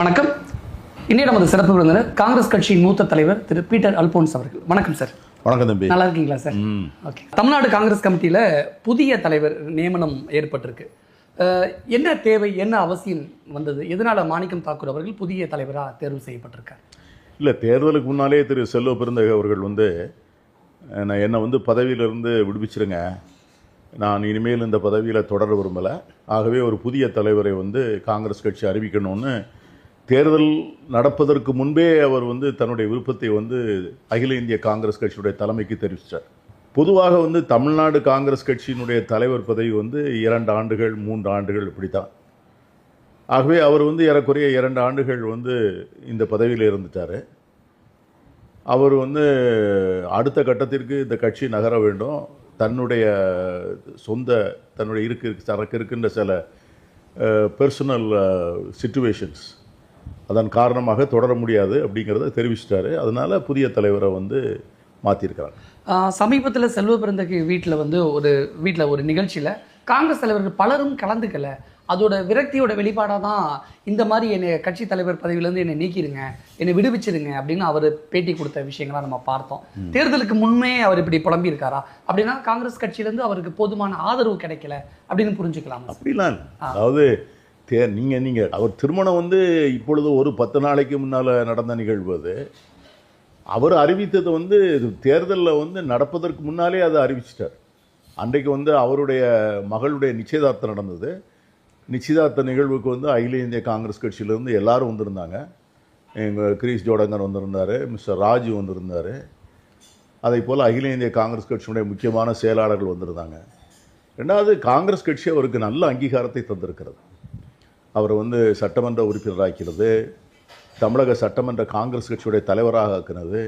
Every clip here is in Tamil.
வணக்கம். இன்றைய நமது சிறப்பு விருந்தினர் காங்கிரஸ் கட்சியின் மூத்த தலைவர் திரு பீட்டர் அல்போன்ஸ் அவர்கள். வணக்கம் சார். வணக்கம் தம்பி. நல்லா இருக்கீங்களா சார்? ஓகே. தமிழ்நாடு காங்கிரஸ் கமிட்டியில் புதிய தலைவர் நியமனம் ஏற்பட்டிருக்கு. என்ன தேவை, என்ன அவசியம் வந்தது? எதனால் மாணிக்கம் தாக்கூர் அவர்கள் புதிய தலைவராக தேர்வு செய்யப்பட்டிருக்கார்? இல்லை, தேர்தலுக்கு முன்னாலே திரு செல்வ பெருந்தகை அவர்கள் என்னை பதவியிலிருந்து விடுவிச்சிருங்க, நான் இனிமேல் இந்த பதவியில் தொடர விரும்பலை, ஆகவே ஒரு புதிய தலைவரை காங்கிரஸ் கட்சி அறிவிக்கணும்னு தேர்தல் நடப்பதற்கு முன்பே அவர் தன்னுடைய விருப்பத்தை அகில இந்திய காங்கிரஸ் கட்சியுடைய தலைமைக்கு தெரிவித்தார். பொதுவாக தமிழ்நாடு காங்கிரஸ் கட்சியினுடைய தலைவர் பதவி 2 ஆண்டுகள் 3 ஆண்டுகள் இப்படித்தான். ஆகவே அவர் ஏறக்குறைய 2 ஆண்டுகள் இந்த பதவியில் இருந்துட்டார். அவர் அடுத்த கட்டத்திற்கு இந்த கட்சி நகர வேண்டும், தன்னுடைய இருக்கின்ற சில பர்சனல் சிச்சுவேஷன்ஸ் அதன் காரணமாக தொடர முடியாது அப்படிங்கிறத தெரிவிச்சிட்டாரு. அதனால புதிய தலைவரை மாற்றிருக்கிறாங்க. சமீபத்தில் செல்வ பெருந்தகை வீட்டில் ஒரு நிகழ்ச்சியில் காங்கிரஸ் தலைவர்கள் பலரும் கலந்துக்கல. அதோட விரக்தியோட வெளிப்பாடாக தான் இந்த மாதிரி என்னை கட்சி தலைவர் பதவியிலேருந்து என்னை நீக்கிடுங்க, என்னை விடுவிச்சிடுங்க அப்படின்னு அவர் பேட்டி கொடுத்த விஷயங்களாக நம்ம பார்த்தோம். தேர்தலுக்கு முன்னே அவர் இப்படி புலம்பியிருக்காரா? அப்படின்னா காங்கிரஸ் கட்சியிலேருந்து அவருக்கு போதுமான ஆதரவு கிடைக்கல அப்படின்னு புரிஞ்சுக்கலாம். அப்படிலாம் அதாவது நீங்கள் அவர் திருமணம் இப்பொழுது ஒரு 10 நாளைக்கு முன்னால் நடந்த நிகழ்வு. அது அவர் அறிவித்தது தேர்தலில் நடப்பதற்கு முன்னாலே அதை அறிவிச்சிட்டார். அன்றைக்கு அவருடைய மகளுடைய நிச்சயதார்த்தம் நடந்தது. நிச்சயதார்த்த நிகழ்வுக்கு அகில இந்திய காங்கிரஸ் கட்சியிலேருந்து எல்லாரும் வந்திருந்தாங்க. எங்கள் கிரீஷ் ஜோடங்கர் வந்திருந்தார், மிஸ்டர் ராஜு வந்திருந்தார், அதே போல் அகில இந்திய காங்கிரஸ் கட்சியினுடைய முக்கியமான செயலாளர்கள் வந்திருந்தாங்க. ரெண்டாவது, காங்கிரஸ் கட்சி அவருக்கு நல்ல அங்கீகாரத்தை தந்திருக்கிறது. அவர் சட்டமன்ற உறுப்பினராக்கிறது, தமிழக சட்டமன்ற காங்கிரஸ் கட்சியுடைய தலைவராக ஆக்கினது,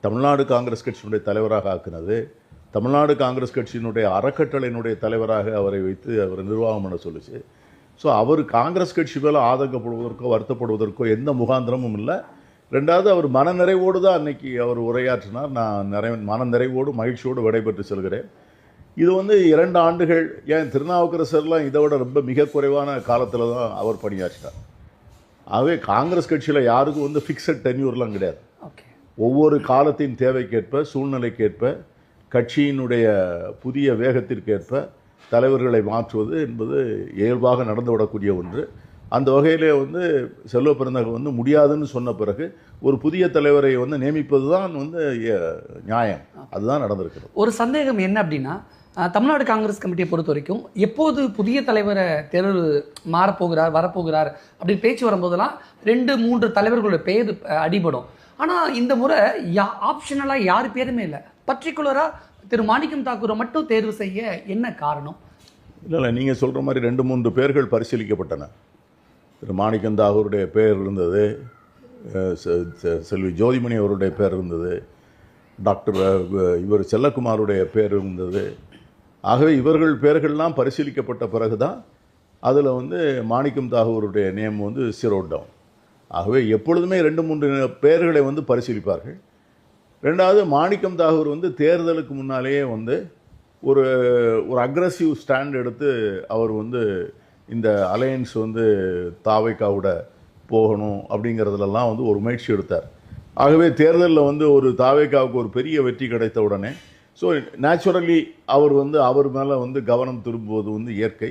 தமிழ்நாடு காங்கிரஸ் கட்சியினுடைய தலைவராக ஆக்கினது, தமிழ்நாடு காங்கிரஸ் கட்சியினுடைய அறக்கட்டளையினுடைய தலைவராக அவரை வைத்து அவர் நிர்வாகம் பண்ண சொல்லிச்சு. ஸோ அவர் காங்கிரஸ் கட்சி மேலே ஆதங்கப்படுவதற்கோ வருத்தப்படுவதற்கோ எந்த முகாந்திரமும் இல்லை. ரெண்டாவது, அவர் மனநிறைவோடு தான் அன்னைக்கு அவர் உரையாற்றினார். நான் மனநிறைவோடு மகிழ்ச்சியோடு விடைபெற்று செல்கிறேன். இது 2 ஆண்டுகள், ஏன் திருநாவுக்கரசர்லாம் இதை விட ரொம்ப மிக குறைவான காலத்தில் தான் அவர் பணியாற்றினார். ஆகவே காங்கிரஸ் கட்சியில் யாருக்கும் ஃபிக்ஸட் டென்யூர்லாம் கிடையாது. ஒவ்வொரு காலத்தின் தேவைக்கேற்ப, சூழ்நிலைக்கேற்ப, கட்சியினுடைய புதிய வேகத்திற்கேற்ப தலைவர்களை மாற்றுவது என்பது இயல்பாக நடந்துவிடக்கூடிய ஒன்று. அந்த வகையிலே செல்வ பெருந்தகை முடியாதுன்னு சொன்ன பிறகு ஒரு புதிய தலைவரை நியமிப்பது தான் நியாயம். அதுதான் நடந்திருக்கிறது. ஒரு சந்தேகம் என்ன அப்படின்னா, தமிழ்நாடு காங்கிரஸ் கமிட்டியை பொறுத்த வரைக்கும் எப்போது புதிய தலைவரை தேர்வு மாறப்போகிறார் வரப்போகிறார் அப்படின்னு பேச்சு வரும்போதெல்லாம் 2-3 தலைவர்களோட பேர் அடிபடும். ஆனால் இந்த முறை ஆப்ஷனலாக யார் பேருமே இல்லை. பர்டிகுலராக திரு மாணிக்கம் தாக்கூரை மட்டும் தேர்வு செய்ய என்ன காரணம்? இல்லை, நீங்கள் சொல்கிற மாதிரி 2-3 பேர்கள் பரிசீலிக்கப்பட்டன. திரு மாணிக்கம் தாக்கூருடைய பேர் இருந்தது, செல்வி ஜோதிமணி அவருடைய பேர் இருந்தது, டாக்டர் இவர் செல்லக்குமாருடைய பேர் இருந்தது. ஆகவே இவர்கள் பேர்கள்லாம் பரிசீலிக்கப்பட்ட பிறகு தான் அதில் மாணிக்கம் தாக்கூருடைய நேம் சிரோட் டவுன். ஆகவே எப்பொழுதுமே 2-3 பேர்களை பரிசீலிப்பார்கள். ரெண்டாவது, மாணிக்கம் தாக்கூர் தேர்தலுக்கு முன்னாலேயே ஒரு அக்ரஸிவ் ஸ்டாண்ட் எடுத்து அவர் இந்த அலையன்ஸ் தாவைக்காவோட போகணும் அப்படிங்கிறதுலலாம் ஒரு முயற்சி எடுத்தார். ஆகவே தேர்தலில் ஒரு தாவைக்காவுக்கு ஒரு பெரிய வெற்றி கிடைத்த உடனே ஸோ நேச்சுரலி அவர் அவர் மேலே கவனம் திரும்புவது இயற்கை.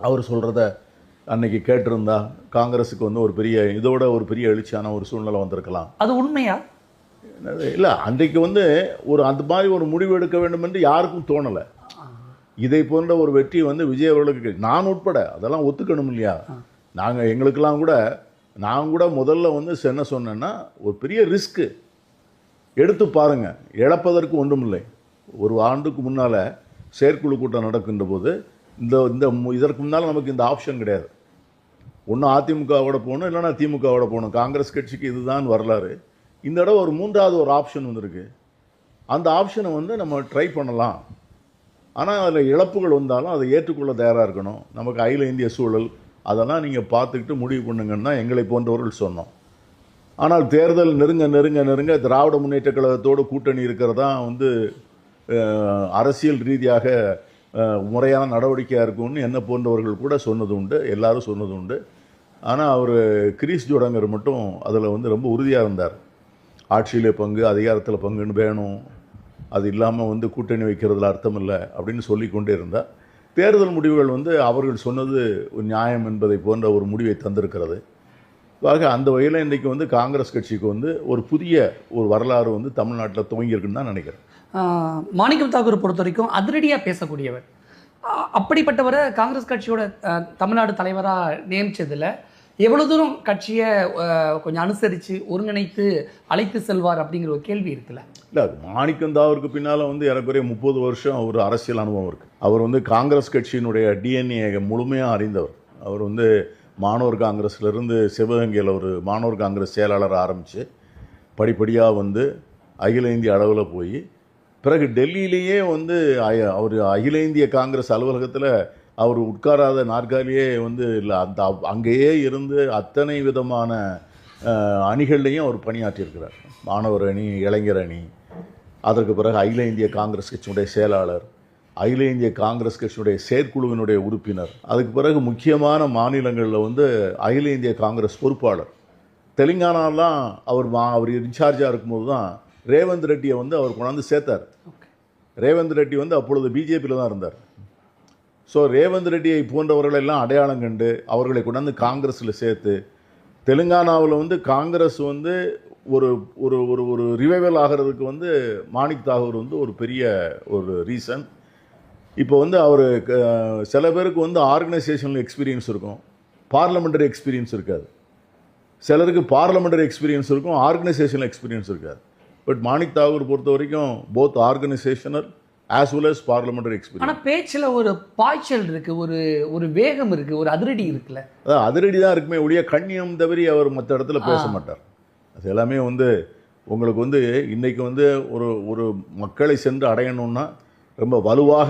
அவர் சொல்கிறத அன்னைக்கு கேட்டிருந்தா காங்கிரஸுக்கு ஒரு பெரிய இதோட ஒரு பெரிய எழுச்சியான ஒரு சூழ்நிலை வந்திருக்கலாம். அது உண்மையா? இல்லை, அன்றைக்கு ஒரு அந்த மாதிரி ஒரு முடிவு எடுக்க வேண்டும் என்று யாருக்கும் தோணலை. இதை போன்ற ஒரு வெற்றி விஜய் அவர்களுக்கு, நான் உட்பட அதெல்லாம் ஒத்துக்கணும் இல்லையா? எங்களுக்கெல்லாம் கூட நான் கூட முதல்ல என்ன சொன்னேன்னா, ஒரு பெரிய ரிஸ்க்கு எடுத்து பாருங்கள், இழப்பதற்கு ஒன்றுமில்லை. ஒரு ஆண்டுக்கு முன்னால் செயற்குழு கூட்டம் நடக்கின்ற போது இதற்கு முன்னால் நமக்கு இந்த ஆப்ஷன் கிடையாது. ஒன்று அதிமுகவோட போகணும், இல்லைன்னா திமுகவோட போகணும். காங்கிரஸ் கட்சிக்கு இதுதான் வரலாறு. இந்த தடவை ஒரு 3வது ஒரு ஆப்ஷன் வந்திருக்கு. அந்த ஆப்ஷனை நம்ம ட்ரை பண்ணலாம். ஆனால் அதில் இழப்புகள் வந்தாலும் அதை ஏற்றுக்கொள்ள தயாராக இருக்கணும். நமக்கு அகில இந்திய சூழல் அதெல்லாம் நீங்கள் பார்த்துக்கிட்டு முடிவு பண்ணுங்கன்னா எங்களை போன்றவர்கள் சொன்னோம். ஆனால் தேர்தல் நெருங்க திராவிட முன்னேற்ற கழகத்தோடு கூட்டணி இருக்கிறதா அரசியல் ரீதியாக முறையான நடவடிக்கையாக இருக்கும்னு என்ன போன்றவர்கள் கூட சொன்னது உண்டு, எல்லாரும் சொன்னது உண்டு. ஆனால் அவர் கிரீஷ் ஜோடங்கர் மட்டும் அதில் வந்து ரொம்ப உறுதியாக இருந்தார். ஆட்சியிலே பங்கு, அதிகாரத்தில் பங்குன்னு வேணும், அது இல்லாமல் வந்து கூட்டணி வைக்கிறதுல அர்த்தம் இல்லை அப்படின்னு சொல்லி கொண்டே இருந்தார். தேர்தல் முடிவுகள் வந்து அவர்கள் சொன்னது ஒரு நியாயம் என்பதை போன்ற ஒரு முடிவை தந்திருக்கிறது. ஆக அந்த வகையில் இன்றைக்கி வந்து காங்கிரஸ் கட்சிக்கு வந்து ஒரு புதிய ஒரு வரலாறு வந்து தமிழ்நாட்டில் துவங்கியிருக்குன்னு தான் நினைக்கிறேன். மாணிக்கம் தாக்கூர் பொறுத்த வரைக்கும் அதிரடியாக பேசக்கூடியவர். அப்படிப்பட்டவரை காங்கிரஸ் கட்சியோட தமிழ்நாடு தலைவராக நியமித்ததில் எவ்வளோ தூரம் கட்சியை கொஞ்சம் அனுசரித்து ஒருங்கிணைத்து அழைத்து செல்வார் அப்படிங்கிற ஒரு கேள்வி இருக்குல்ல? இல்லை, மாணிக்கம் தாக்கூருக்கு பின்னால் வந்து ஏறக்குறைய 30 வருஷம் ஒரு அரசியல் அனுபவம் இருக்குது. அவர் வந்து காங்கிரஸ் கட்சியினுடைய டிஎன்ஏ முழுமையாக அறிந்தவர். அவர் வந்து மாணவர் காங்கிரஸ்லேருந்து சிவகங்கையில் ஒரு மாணவர் காங்கிரஸ் செயலாளர் ஆரம்பித்து படிப்படியாக வந்து அகில இந்திய அளவில் போய் பிறகு டெல்லியிலேயே வந்து அவர் அகில இந்திய காங்கிரஸ் அலுவலகத்தில் அவர் உட்காராத நாற்காலியே வந்து இல்லை, அந்த அங்கேயே இருந்து அத்தனை விதமான அணிகள்லையும் அவர் பணியாற்றியிருக்கிறார். மாணவர் அணி, இளைஞர் அணி, அதற்கு பிறகு அகில இந்திய காங்கிரஸ் கட்சியினுடைய செயலாளர், அகில இந்திய காங்கிரஸ் கட்சியினுடைய செயற்குழுவினுடைய உறுப்பினர், அதுக்கு பிறகு முக்கியமான மாநிலங்களில் வந்து அகில இந்திய காங்கிரஸ் பொறுப்பாளர். தெலுங்கானாலாம் அவர் இன்சார்ஜாக இருக்கும்போது தான் ரேவந்த் ரெட்டியை வந்து அவர் கொண்டாந்து சேர்த்தார். ரேவந்த் ரெட்டி வந்து அப்பொழுது பிஜேபியில் தான் இருந்தார். ஸோ ரேவந்த் ரெட்டியை போன்றவர்களெல்லாம் அடையாளம் கண்டு அவர்களை கொண்டாந்து காங்கிரஸில் சேர்த்து தெலுங்கானாவில் வந்து காங்கிரஸ் வந்து ஒரு ஒரு ஒரு ஒரு ரிவைவல் ஆகிறதுக்கு வந்து மாணிக் தாகூர் வந்து ஒரு பெரிய ஒரு ரீசன். இப்போ வந்து அவர் சில பேருக்கு வந்து ஆர்கனைசேஷனல் எக்ஸ்பீரியன்ஸ் இருக்கும், பார்லமெண்டரி எக்ஸ்பீரியன்ஸ் இருக்காது. சிலருக்கு பார்லமெண்டரி எக்ஸ்பீரியன்ஸ் இருக்கும், ஆர்கனைசேஷனல் எக்ஸ்பீரியன்ஸ் இருக்காது. பட் மாணிக் தாகூர் பொறுத்த வரைக்கும் both organisational as well as parliamentary experience. ஆனால் பேச்சில் ஒரு பாய்ச்சல் இருக்குது, ஒரு வேகம் இருக்குது, ஒரு அதிரடி இருக்குல்ல? அதான் அதிரடி தான் இருக்குமே ஒழிய கண்ணியம் தவறி அவர் மற்ற இடத்துல பேச மாட்டார். அது எல்லாமே வந்து உங்களுக்கு வந்து இன்றைக்கி வந்து ஒரு மக்களை சென்று அடையணும்னா ரொம்ப வலுவாக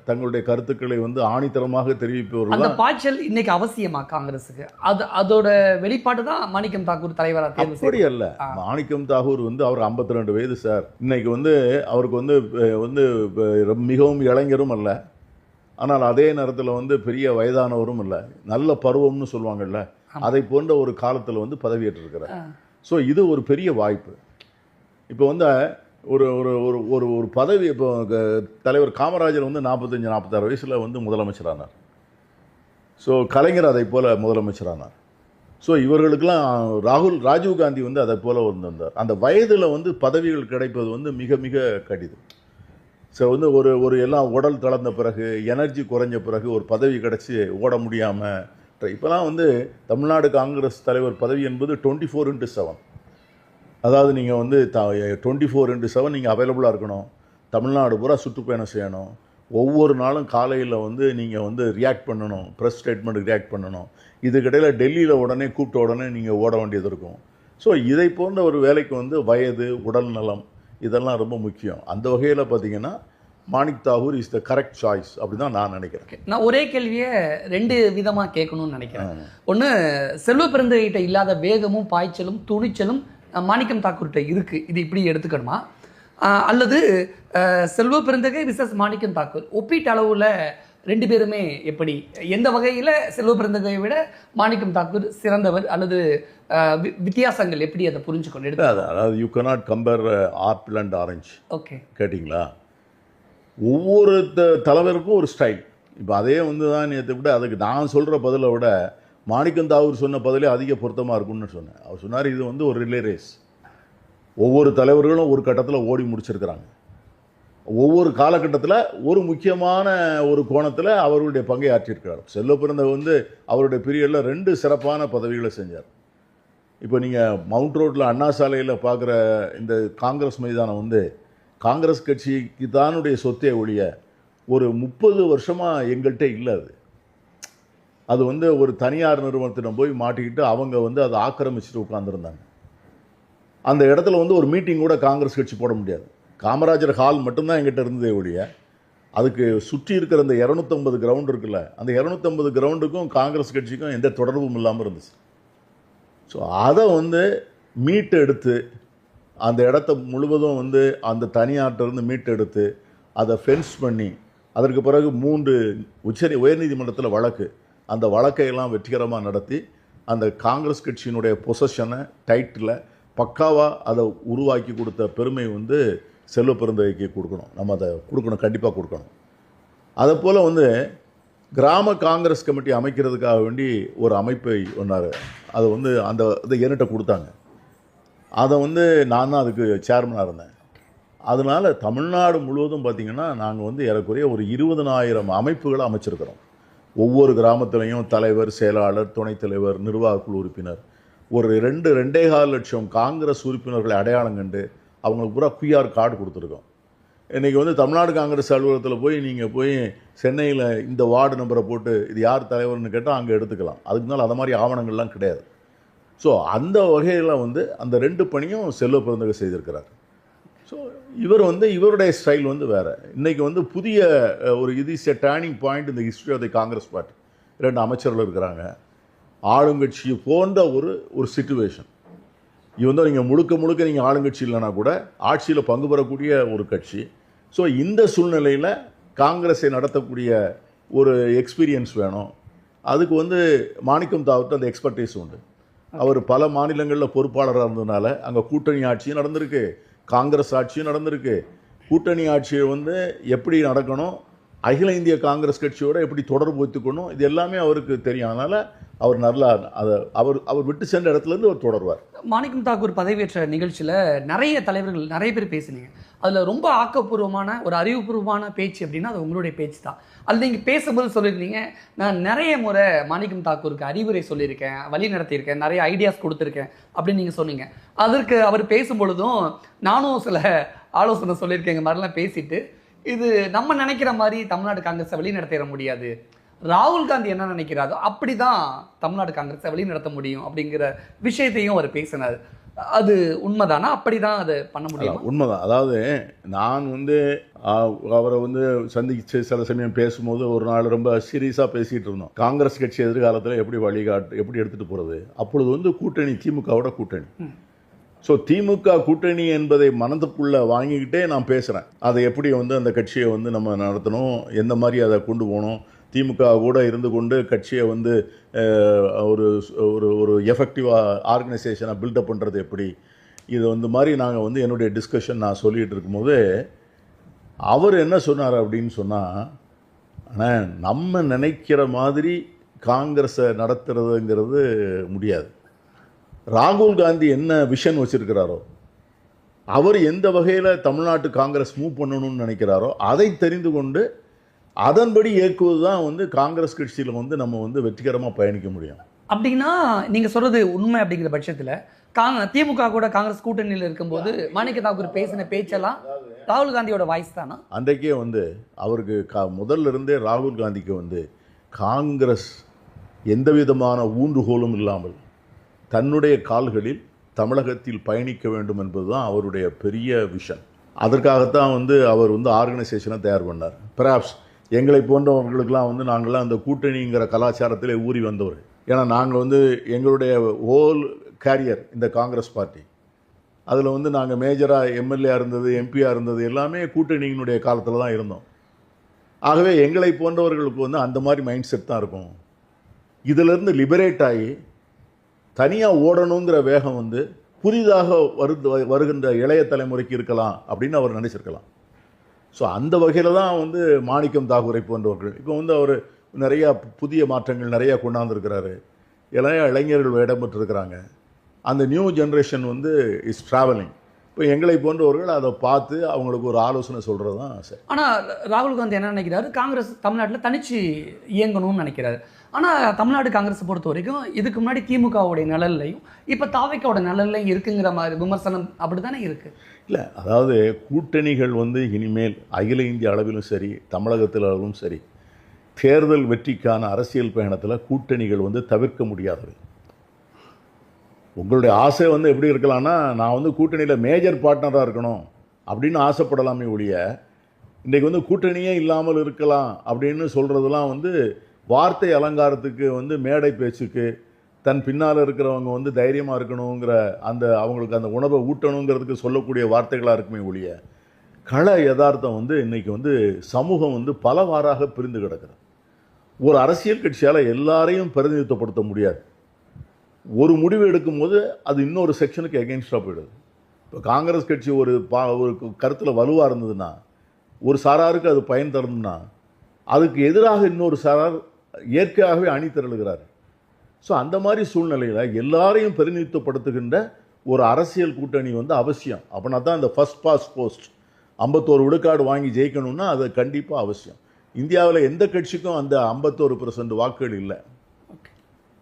தங்களுடைய கருத்துக்களை வந்து ஆணித்தரமாக தெரிவிப்பவர்கள். அந்த பாய்ச்சல் இன்னைக்கு அவசியமா காங்கிரஸுக்கு? அதோட வெளிப்பாடு தான் மாணிக்கம் தாக்கூர் தலைவராக தேர்வு. அப்படி அல்ல, மாணிக்கம் தாக்கூர் வந்து அவர் 52 வயது சார். இன்னைக்கு வந்து அவருக்கு வந்து மிகவும் இளைஞரும் அல்ல, ஆனால் அதே நேரத்தில் வந்து பெரிய வயதானவரும் இல்லை, நல்ல பருவம்னு சொல்லுவாங்கல்ல, அதை போன்ற ஒரு காலத்தில் வந்து பதவியேற்றிருக்கிறார். ஸோ இது ஒரு பெரிய வாய்ப்பு. இப்போ வந்து ஒரு ஒரு ஒரு ஒரு ஒரு பதவி, இப்போ தலைவர் காமராஜர் வந்து 45-46 வயசில் வந்து முதலமைச்சரானார். ஸோ கலைஞர் அதை போல் முதலமைச்சரானார். ஸோ இவர்களுக்கெல்லாம் ராஜீவ் காந்தி வந்து அதை போல் வந்தார். அந்த வயதில் வந்து பதவிகள் கிடைப்பது வந்து மிக மிக கடினம். ஸோ வந்து ஒரு எல்லாம் உடல் தளர்ந்த பிறகு, எனர்ஜி குறைஞ்ச பிறகு ஒரு பதவி கிடச்சி ஓட முடியாமல், இப்போலாம் வந்து தமிழ்நாடு காங்கிரஸ் தலைவர் பதவி என்பது 24/7. அதாவது நீங்கள் வந்து 24/7 நீங்கள் அவைலபிளாக இருக்கணும். தமிழ்நாடு பூரா சுற்றுப்பயணம் செய்யணும். ஒவ்வொரு நாளும் காலையில் வந்து நீங்கள் வந்து ரியாக்ட் பண்ணணும், ப்ரெஸ் ஸ்டேட்மெண்ட்டுக்கு ரியாக்ட் பண்ணணும். இதுக்கிடையில் டெல்லியில் உடனே கூப்பிட்ட உடனே நீங்கள் ஓட வேண்டியது இருக்கும். ஸோ இதை போன்ற ஒரு வேலைக்கு வந்து வயது, உடல் நலம் இதெல்லாம் ரொம்ப முக்கியம். அந்த வகையில் பார்த்தீங்கன்னா Manik Tagore is the correct choice அப்படி தான் நான் நினைக்கிறேன். நான் ஒரே கேள்வியை 2 விதமாக கேட்கணும்னு நினைக்கிறேன். ஒன்று, செல்வ பெருந்தகைகிட்ட இல்லாத வேகமும் பாய்ச்சலும் துணிச்சலும் மாணிக்கம் தாக்கூர்கிட்ட இருக்குது, இது இப்படி எடுத்துக்கணுமா? அல்லது செல்வ பெருந்தகை விசஸ் மாணிக்கம் தாக்கூர் ஒப்பீட்டு அளவில் 2 பேருமே எப்படி, எந்த வகையில் செல்வ பெருந்தகையை விட மாணிக்கம் தாக்கூர் சிறந்தவர், அல்லது வித்தியாசங்கள் எப்படி அதை புரிஞ்சுக்கணும் எடுத்து? அதாவது you cannot compare apple and orange. Okay, கேட்டிங்களா? ஒவ்வொரு தலைவருக்கும் ஒரு ஸ்டைல். இப்போ அதே வந்து தான் நேற்று விட அதுக்கு நான் சொல்கிற பதிலை விட மாணிக்கம் தாக்கூர் சொன்ன பதிலே அதிக பொருத்தமாக இருக்கும்னு சொன்னேன். அவர் சொன்னார் இது வந்து ஒரு ரிலே ரேஸ். ஒவ்வொரு தலைவர்களும் ஒரு கட்டத்தில் ஓடி முடிச்சிருக்கிறாங்க. ஒவ்வொரு காலகட்டத்தில் ஒரு முக்கியமான ஒரு கோணத்தில் அவருடைய பங்கை ஆற்றியிருக்கிறார். செல்வ பிறந்தகை வந்து அவருடைய பீரியடில் 2 சிறப்பான பதவிகளை செஞ்சார். இப்போ நீங்கள் மவுண்ட் ரோட்டில் அண்ணா சாலையில் பார்க்குற இந்த காங்கிரஸ் மைதானம் வந்து காங்கிரஸ் கட்சிக்கு தானுடைய சொத்தே ஒழிய ஒரு 30 வருஷமாக எங்கள்கிட்ட இல்லை. அது வந்து ஒரு தனியார் நிறுவனத்திடம் போய் மாட்டிக்கிட்டு அவங்க வந்து அதை ஆக்கிரமிச்சுட்டு உட்காந்துருந்தாங்க. அந்த இடத்துல வந்து ஒரு மீட்டிங் கூட காங்கிரஸ் கட்சி போட முடியாது. காமராஜர் ஹால் மட்டும்தான் எங்கிட்ட இருந்ததே ஒழிய அதுக்கு சுற்றி இருக்கிற அந்த 250 கிரவுண்ட் இருக்குல்ல, அந்த 250 கிரவுண்டுக்கும் காங்கிரஸ் கட்சிக்கும் எந்த தொடர்பும் இல்லாமல் இருந்துச்சு. ஸோ அதை வந்து மீட்டு எடுத்து அந்த இடத்த முழுவதும் வந்து அந்த தனியார்ட்டிருந்து மீட்டு எடுத்து அதை ஃபென்ஸ் பண்ணி அதற்கு பிறகு 3 உயர்நீதிமன்றத்தில் வழக்கு, அந்த வழக்கையெல்லாம் வெற்றிகரமாக நடத்தி அந்த காங்கிரஸ் கட்சியினுடைய பொசஷனை டைட்டில் பக்காவாக அதை உருவாக்கி கொடுத்த பெருமை வந்து செல்வ பெருந்தகைக்கு கொடுக்கணும். நம்ம அதை கொடுக்கணும், கண்டிப்பாக கொடுக்கணும். அதை போல் வந்து கிராம காங்கிரஸ் கமிட்டி அமைக்கிறதுக்காக வேண்டி ஒரு அமைப்பை ஒன்றார். அதை வந்து இதை என்கிட்ட கொடுத்தாங்க. அதை வந்து நான் தான் அதுக்கு சேர்மனாக இருந்தேன். அதனால் தமிழ்நாடு முழுவதும் பார்த்திங்கன்னா நாங்கள் வந்து ஏறக்குறைய ஒரு 20,000 அமைப்புகளை அமைச்சிருக்கிறோம். ஒவ்வொரு கிராமத்துலேயும் தலைவர், செயலாளர், துணைத் தலைவர், நிர்வாகக்குழு உறுப்பினர், ஒரு 2.25 லட்சம் காங்கிரஸ் உறுப்பினர்களை அடையாளம் கண்டு அவங்களுக்கு பூரா QR கார்டு கொடுத்துருக்கோம். இன்றைக்கி வந்து தமிழ்நாடு காங்கிரஸ் அலுவலகத்தில் போய் நீங்கள் போய் சென்னையில் இந்த வார்டு நம்பரை போட்டு இது யார் தலைவர்னு கேட்டால் அங்கே எடுத்துக்கலாம். அதுக்கு மேலே அதை மாதிரி ஆவணங்கள்லாம் கிடையாது. ஸோ அந்த வகையில் வந்து அந்த 2 பணியும் செல்வ பெருந்தகை செய்திருக்கிறார். ஸோ இவர் வந்து இவருடைய ஸ்டைல் வந்து வேறு. இன்றைக்கி வந்து புதிய ஒரு இஸ் எ டேர்னிங் பாயிண்ட் இந்த history of the Congress party. 2 அமைச்சர்கள் இருக்கிறாங்க. ஆளுங்கட்சி போன்ற ஒரு சிச்சுவேஷன். இது வந்து நீங்கள் முழுக்க நீங்கள் ஆளுங்கட்சி இல்லைனா கூட ஆட்சியில் பங்கு பெறக்கூடிய ஒரு கட்சி. ஸோ இந்த சூழ்நிலையில் காங்கிரஸை நடத்தக்கூடிய ஒரு எக்ஸ்பீரியன்ஸ் வேணும். அதுக்கு வந்து மாணிக்கம் தாவூர்ட்ட அந்த எக்ஸ்பர்டைஸ் உண்டு. அவர் பல மாநிலங்களில் பொறுப்பாளராக இருந்ததுனால அங்கே கூட்டணி ஆட்சியும் நடந்திருக்கு, காங்கிரஸ் ஆட்சியும் நடந்திருக்கு. கூட்டணி ஆட்சியை வந்து எப்படி நடக்கணும், அகில இந்திய காங்கிரஸ் கட்சியோட எப்படி தொடர்பு வைத்துக்கணும், இது எல்லாமே அவருக்கு தெரியும். அதனால் அவர் நல்லா அதை அவர் விட்டு சென்ற இடத்துலேருந்து அவர் தொடர்வார். மாணிக்கம் தாக்கூர் பதவியேற்ற நிகழ்ச்சியில் நிறைய தலைவர்கள் நிறைய பேர் பேசுனீங்க. அதில் ரொம்ப ஆக்கப்பூர்வமான ஒரு அறிவுபூர்வமான பேச்சு அப்படின்னா அது உங்களுடைய பேச்சு தான். அதில் நீங்கள் பேசும்போது சொல்லியிருந்தீங்க, நான் நிறைய முறை மாணிக்கம் தாக்கூருக்கு அறிவுரை சொல்லியிருக்கேன், வழி நடத்தியிருக்கேன், நிறைய ஐடியாஸ் கொடுத்துருக்கேன் அப்படின்னு நீங்கள் சொன்னீங்க. அதற்கு அவர் பேசும்பொழுதும் நானும் சில ஆலோசனை சொல்லியிருக்கேங்க மாதிரிலாம் பேசிட்டு, இது நம்ம நினைக்கிற மாதிரி தமிழ்நாடு காங்கிரஸை வழி நடத்திட முடியாது, ராகுல் காந்தி என்ன நினைக்கிறாரோ அப்படி தான் தமிழ்நாடு காங்கிரஸை வழி நடத்த முடியும் அப்படிங்கிற விஷயத்தையும் அவர் பேசினார். அது உண்மைதானா? அப்படி தான் அதை பண்ண முடியும்? உண்மைதான். அதாவது நான் வந்து அவரை வந்து சந்திச்சு சில சமயம் பேசும்போது ஒரு நாள் ரொம்ப சீரியஸாக பேசிகிட்டு இருந்தோம். காங்கிரஸ் கட்சி எதிர்காலத்தில் எப்படி எப்படி எடுத்துகிட்டு போகிறது. அப்பொழுது வந்து கூட்டணி திமுகவோட கூட்டணி. ஸோ திமுக கூட்டணி என்பதை மனதுக்குள்ளே வாங்கிக்கிட்டே நான் பேசுகிறேன். அதை எப்படி வந்து அந்த கட்சியை வந்து நம்ம நடத்தணும், எந்த மாதிரி அதை கொண்டு போகணும், திமுக கூட இருந்து கொண்டு கட்சியை வந்து ஒரு ஒரு ஒரு எஃபெக்டிவாக ஆர்கனைசேஷனாக பில்டப் பண்ணுறது எப்படி, இது வந்து மாதிரி நாங்கள் வந்து என்னுடைய டிஸ்கஷன் நான் சொல்லிகிட்டு இருக்கும்போது அவர் என்ன சொன்னார் அப்படின்னு சொன்னால், ஆனால் நம்ம நினைக்கிற மாதிரி காங்கிரஸை நடத்துறதுங்கிறது முடியாது. ராகுல் காந்தி என்ன விஷன் வச்சுருக்கிறாரோ, அவர் எந்த வகையில் தமிழ்நாட்டு காங்கிரஸ் மூவ் பண்ணணும்னு நினைக்கிறாரோ அதை தெரிந்து கொண்டு அதன்படி இயக்குவது தான் வந்து காங்கிரஸ் கட்சியில் வந்து நம்ம வந்து வெற்றிகரமாக பயணிக்க முடியும். அப்படின்னா நீங்கள் சொல்கிறது உண்மை அப்படிங்கிற பட்சத்தில் திமுக கூட காங்கிரஸ் கூட்டணியில் இருக்கும்போது மாணிக்க தாக்கூர் பேசின பேச்செல்லாம் ராகுல் காந்தியோட வாய்ஸ் தானா? அன்றைக்கே வந்து அவருக்கு முதல்ல இருந்தே ராகுல் காந்திக்கு வந்து காங்கிரஸ் எந்த விதமான ஊன்றுகோலும் இல்லாமல் தன்னுடைய கால்களில் தமிழகத்தில் பயணிக்க வேண்டும் என்பது தான் அவருடைய பெரிய விஷன். அதற்காகத்தான் வந்து அவர் வந்து ஆர்கனைசேஷனை தயார் பண்ணார். பெர்ஹாப்ஸ் எங்களை போன்றவர்களுக்கெல்லாம் வந்து நாங்கள்லாம் அந்த கூட்டணிங்கிற கலாச்சாரத்தில் ஊறி வந்தவர். ஏன்னா நாங்கள் வந்து எங்களுடைய ஹோல் கேரியர் இந்த காங்கிரஸ் பார்ட்டி, அதில் வந்து நாங்கள் மேஜராக எம்எல்ஏ இருந்தது, எம்பியாக இருந்தது எல்லாமே கூட்டணியினுடைய காலத்தில் தான் இருந்தோம். ஆகவே எங்களை போன்றவர்களுக்கு வந்து அந்த மாதிரி மைண்ட் செட் தான் இருக்கும். இதிலிருந்து லிபரேட் ஆகி தனியாக ஓடணுங்கிற வேகம் வந்து புதிதாக வருகின்ற இளைய தலைமுறைக்கு இருக்கலாம் அப்படின்னு அவர் நினச்சிருக்கலாம். ஸோ அந்த வகையில் தான் வந்து மாணிக்கம் தாக்கூரை போன்றவர்கள் இப்போ வந்து அவர் நிறையா புதிய மாற்றங்கள் நிறையா கொண்டாந்துருக்கிறாரு. இளைஞர்கள் இடம்பெற்றிருக்கிறாங்க. அந்த நியூ ஜென்ரேஷன் வந்து இஸ் ட்ராவலிங். இப்போ எங்களை போன்றவர்கள் அதை பார்த்து அவங்களுக்கு ஒரு ஆலோசனை சொல்கிறது தான் சரி. ஆனால் ராகுல் காந்தி என்ன நினைக்கிறாரு, காங்கிரஸ் தமிழ்நாட்டில் தனிச்சு இயங்கணும்னு நினைக்கிறாரு. ஆனால் தமிழ்நாடு காங்கிரஸை பொறுத்த வரைக்கும் இதுக்கு முன்னாடி திமுகவுடைய நிழல்லையும் இப்போ தாவேக்காவோட நிழல்லையும் இருக்குங்கிற மாதிரி விமர்சனம் அப்படி தானே இருக்குது. இல்லை, அதாவது கூட்டணிகள் வந்து இனிமேல் அகில இந்திய அளவிலும் சரி தமிழகத்தில் அளவிலும் சரி தேர்தல் வெற்றிக்கான அரசியல் பயணத்தில் கூட்டணிகள் வந்து தவிர்க்க முடியாதவை. உங்களுடைய ஆசை வந்து எப்படி இருக்கலாம்னா, நான் வந்து கூட்டணியில் மேஜர் பார்ட்னராக இருக்கணும் அப்படின்னு ஆசைப்படலாமே ஒழிய, இன்றைக்கு வந்து கூட்டணியே இல்லாமல் இருக்கலாம் அப்படின்னு சொல்கிறதுலாம் வந்து வார்த்தை அலங்காரத்துக்கு வந்து மேடை பேச்சுக்கு தன் பின்னால் இருக்கிறவங்க வந்து தைரியமாக இருக்கணுங்கிற அந்த அவங்களுக்கு அந்த உணவை ஊட்டணுங்கிறதுக்கு சொல்லக்கூடிய வார்த்தைகளாக இருக்குமே ஒழிய, கள யதார்த்தம் வந்து இன்றைக்கி வந்து சமூகம் வந்து பலவாறாக பிரிந்து கிடக்கிறது. ஒரு அரசியல் கட்சியால் எல்லாரையும் பிரதிநிதித்துவப்படுத்த முடியாது. ஒரு முடிவு எடுக்கும்போது அது இன்னொரு செக்ஷனுக்கு எகென்ஸ்டாக போயிடுது. இப்போ காங்கிரஸ் கட்சி ஒரு கருத்தில் வலுவாக இருந்ததுன்னா, ஒரு சாராருக்கு அது பயன் தருதுன்னா, அதுக்கு எதிராக இன்னொரு சாரார் இயற்கையாகவே அணி திரளுகிறார். ஸோ அந்த மாதிரி சூழ்நிலையில் எல்லாரையும் பிரதிநிதித்துவப்படுத்துகின்ற ஒரு அரசியல் கூட்டணி வந்து அவசியம். அப்படின்னா தான் இந்த ஃபர்ஸ்ட் பாஸ் போஸ்ட் 51 விழுக்காடு வாங்கி ஜெயிக்கணும்னா அது கண்டிப்பாக அவசியம். இந்தியாவில் எந்த கட்சிக்கும் அந்த 51% வாக்குகள் இல்லை.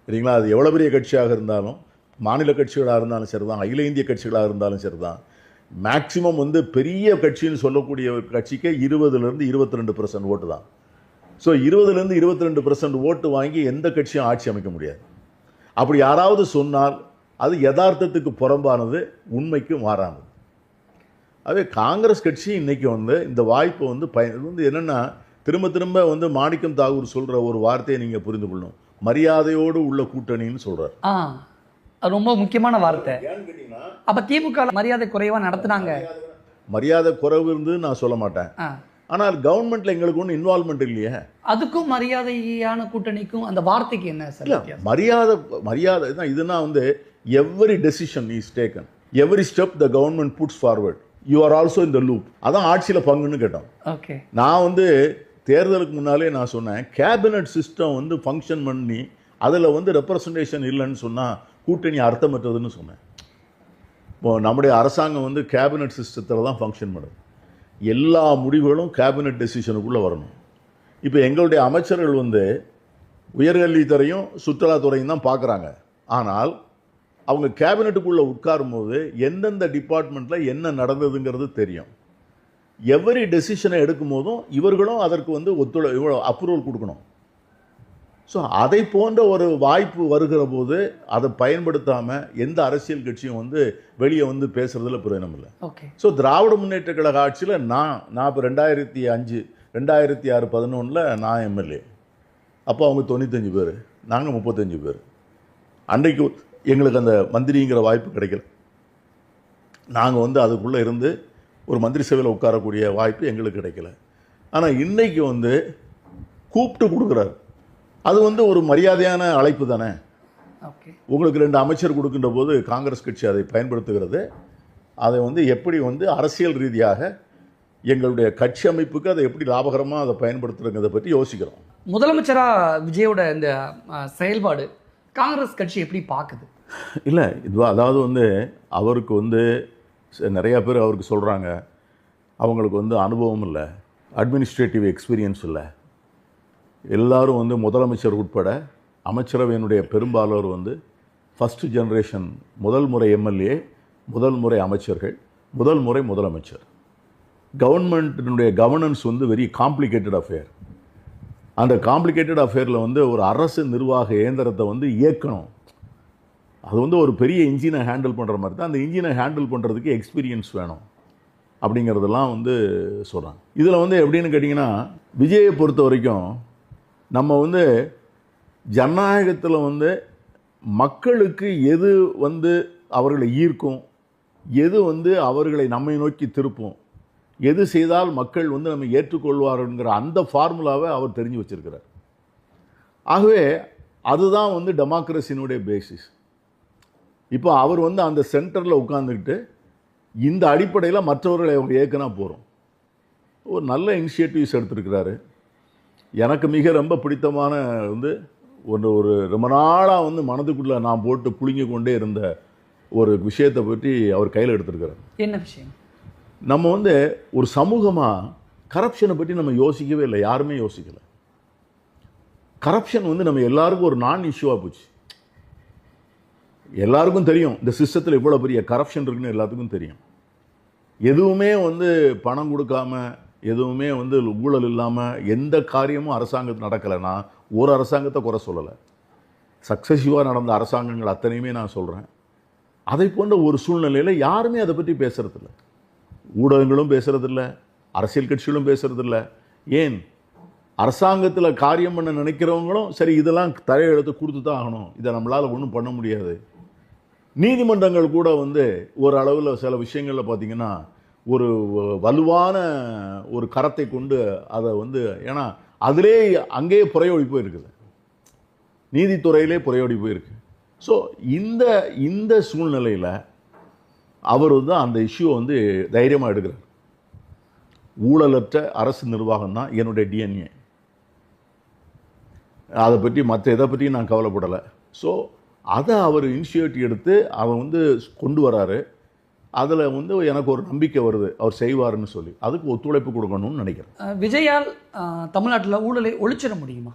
சரிங்களா? அது எவ்வளோ பெரிய கட்சியாக இருந்தாலும், மாநில கட்சிகளாக இருந்தாலும் சரி தான், அகில இந்திய கட்சிகளாக இருந்தாலும் சரி தான், மேக்சிமம் வந்து பெரிய கட்சின்னு சொல்லக்கூடிய ஒரு கட்சிக்கு 20% 22% ஓட்டு தான். ஸோ 20% 22% ஓட்டு வாங்கி எந்த கட்சியும் ஆட்சி அமைக்க முடியாது. அப்படி யாராவது சொன்னால் அது யதார்த்தத்துக்கு புறம்பானது, உண்மைக்கு மாறானது. அதே காங்கிரஸ் கட்சி இன்னைக்கு வந்து இந்த வாய்ப்பு வந்து வந்து என்னென்னா, திரும்ப திரும்ப வந்து மாணிக்கம் தாகூர் சொல்கிற ஒரு வார்த்தையை நீங்கள் புரிந்து கொள்ளணும். மரியாதையோடு உள்ள கூட்டணின்னு சொல்கிறார். அது ரொம்ப முக்கியமான வார்த்தை. அப்போ திமுக மரியாதை குறைவாக நடத்துனாங்க. மரியாதை குறைவு இருந்து நான் சொல்ல மாட்டேன். ஆனால் கவர்மெண்ட்ல எங்களுக்கு ஒன்றும் இன்வால்மெண்ட் இல்லையே. அதுக்கும் மரியாதையான கூட்டணிக்கும் அந்த வார்த்தைக்கு என்ன சார்? மரியாதை தான். இதுனா வந்து every decision is taken, every step the government puts forward, you are also in the loop. அதான் ஆட்சியில் பங்குன்னு கேட்டோம். ஓகே, நான் வந்து தேர்தலுக்கு முன்னாலே நான் சொன்னேன், கேபினட் சிஸ்டம் வந்து ஃபங்க்ஷன் பண்ணி அதில் வந்து ரெப்ரசன்டேஷன் இல்லைன்னு சொன்னால் கூட்டணி அர்த்தமற்றதுன்னு சொன்னேன். இப்போ நம்முடைய அரசாங்கம் வந்து கேபினட் சிஸ்டத்தில் தான் ஃபங்க்ஷன் பண்ணுது. எல்லா முடிவுகளும் கேபினட் டெசிஷனுக்குள்ளே வரணும். இப்போ எங்களுடைய அமைச்சர்கள் வந்து உயர்கல்வித்துறையும் சுற்றுலாத்துறையும் தான் பார்க்குறாங்க. ஆனால் அவங்க கேபினட்டுக்குள்ளே உட்காரும்போது எந்தெந்த டிபார்ட்மெண்ட்டில் என்ன நடந்ததுங்கிறது தெரியும். எவரி டெசிஷனை எடுக்கும் போதும் இவர்களும் அதற்கு வந்து அப்ரூவல் கொடுக்கணும். ஸோ அதை போன்ற ஒரு வாய்ப்பு வருகிற போது அதை பயன்படுத்தாமல் எந்த அரசியல் கட்சியும் வந்து வெளியே வந்து பேசுறதுல பிரயோஜனம் இல்லை. ஓகே. ஸோ திராவிட முன்னேற்ற கழக ஆட்சியில் நான் இப்போ 2005 2006 11 நான் எம்எல்ஏ. அப்போ அவங்க 95 பேர், நாங்கள் 35 பேர். அன்றைக்கு எங்களுக்கு அந்த மந்திரிங்கிற வாய்ப்பு கிடைக்கல. நாங்கள் வந்து அதுக்குள்ளே இருந்து ஒரு மந்திரி சபையில் உட்காரக்கூடிய வாய்ப்பு எங்களுக்கு கிடைக்கல. ஆனால் இன்றைக்கு வந்து கூப்பிட்டு கொடுக்குறாரு. அது வந்து ஒரு மரியாதையான அழைப்பு தானே. உங்களுக்கு 2 அமைச்சர் கொடுக்கின்ற போது காங்கிரஸ் கட்சி அதை பயன்படுத்துகிறது. அதை வந்து எப்படி வந்து அரசியல் ரீதியாக எங்களுடைய கட்சி அமைப்புக்கு அதை எப்படி லாபகரமாக அதை பயன்படுத்துறதை பற்றி யோசிக்கிறோம். முதலமைச்சராக விஜயோட இந்த செயல்பாடு காங்கிரஸ் கட்சி எப்படி பார்க்குது? இல்லை, அதாவது வந்து அவருக்கு வந்து நிறையா பேர் அவருக்கு சொல்கிறாங்க, அவங்களுக்கு வந்து அனுபவம் இல்லை, அட்மினிஸ்ட்ரேட்டிவ் எக்ஸ்பீரியன்ஸ் இல்லை. எல்லாரும் வந்து முதலமைச்சர் உட்பட அமைச்சரவையினுடைய பெரும்பாலோர் வந்து ஃபஸ்ட்டு ஜெனரேஷன், முதல் முறை எம்எல்ஏ, முதல் முறை அமைச்சர்கள், முதல் முறை முதலமைச்சர். கவர்மெண்ட்டினுடைய கவர்னன்ஸ் வந்து வெரி காம்ப்ளிகேட்டட் அஃபேர். அந்த காம்ப்ளிகேட்டட் அஃபேரில் வந்து ஒரு அரசு நிர்வாக இயந்திரத்தை வந்து இயக்கணும். அது வந்து ஒரு பெரிய இன்ஜினை ஹேண்டில் பண்ணுற மாதிரி தான். அந்த இன்ஜினை ஹேண்டில் பண்ணுறதுக்கு எக்ஸ்பீரியன்ஸ் வேணும் அப்படிங்கிறதெல்லாம் வந்து சொல்கிறாங்க. இதில் வந்து எப்படின்னு கேட்டிங்கன்னா, விஜயை பொறுத்த வரைக்கும் நம்ம வந்து ஜனநாயகத்தில் வந்து மக்களுக்கு எது வந்து அவர்களை ஈர்க்கும், எது வந்து அவர்களை நம்மை நோக்கி திருப்பும், எது செய்தால் மக்கள் வந்து நம்ம ஏற்றுக்கொள்வாருங்கிற அந்த ஃபார்முலாவை அவர் தெரிஞ்சு வச்சிருக்கிறார். ஆகவே அதுதான் வந்து டெமோக்ரஸினுடைய பேசிஸ். இப்போ அவர் வந்து அந்த சென்டரில் உட்கார்ந்துக்கிட்டு இந்த அடிப்படையில் மற்றவர்களை அவங்க ஏற்கனா போகிறோம். ஒரு நல்ல இனிஷியேட்டிவ்ஸ் எடுத்துருக்கிறாரு. எனக்கு மிக ரொம்ப பிடித்தமான வந்து ஒரு ரொம்ப நாளாக வந்து மனதுக்குள்ளே நான் போட்டு புழுங்கி கொண்டே இருந்த ஒரு விஷயத்தை பற்றி அவர் கையில் எடுத்திருக்கிறார். என்ன விஷயம்? நம்ம வந்து ஒரு சமூகமாக கரப்ஷனை பற்றி நம்ம யோசிக்கவே இல்லை, யாருமே யோசிக்கலை. கரப்ஷன் வந்து நம்ம எல்லாருக்கும் ஒரு நான் இஷ்யூவாக போச்சு. எல்லாருக்கும் தெரியும் இந்த சிஸ்டத்தில் இவ்வளோ பெரிய கரப்ஷன் இருக்குன்னு எல்லாத்துக்கும் தெரியும். எதுவுமே வந்து பணம் கொடுக்காம, எதுவுமே வந்து ஊழல் இல்லாமல் எந்த காரியமும் அரசாங்கத்தில் நடக்கலைன்னா ஒரு அரசாங்கத்தை குறை சொல்லலை. சக்ஸஸிவாக நடந்த அரசாங்கங்கள் அத்தனையுமே நான் சொல்கிறேன். அதை போன்ற ஒரு சூழ்நிலையில் யாருமே அதை பற்றி பேசுகிறதில்ல. ஊடகங்களும் பேசுகிறதில்ல, அரசியல் கட்சிகளும் பேசுகிறதில்ல. ஏன் அரசாங்கத்தில் காரியம் பண்ண நினைக்கிறவங்களும் சரி இதெல்லாம் தலையெழுத்து கொடுத்து தான் ஆகணும், இதை நம்மளால் ஒன்றும் பண்ண முடியாது. நீதிமன்றங்கள் கூட வந்து ஒரு அளவில் சில விஷயங்களில் பார்த்திங்கன்னா ஒரு வலுவான ஒரு கரத்தை கொண்டு அதை வந்து, ஏன்னா அதிலே அங்கேயே புறையோடி போயிருக்குது, நீதித்துறையிலே புறையோடி போயிருக்கு. ஸோ இந்த இந்த சூழ்நிலையில் அவர் வந்து அந்த இஷ்யூவை வந்து தைரியமாக எடுக்கிறார். ஊழலற்ற அரசு நிர்வாகம் தான் என்னுடைய டிஎன்ஏ, அதை பற்றி மற்ற எதை பற்றியும் நான் கவலைப்படலை. ஸோ அதை அவர் இனிஷியேட்டிவ் எடுத்து அதை வந்து கொண்டு வராரு. அதில் வந்து எனக்கு ஒரு நம்பிக்கை வருது அவர் செய்வாருன்னு சொல்லி. அதுக்கு ஒத்துழைப்பு கொடுக்கணும்னு நினைக்கிறேன். விஜயால் தமிழ்நாட்டில் ஊழலை ஒழிச்சிட முடியுமா?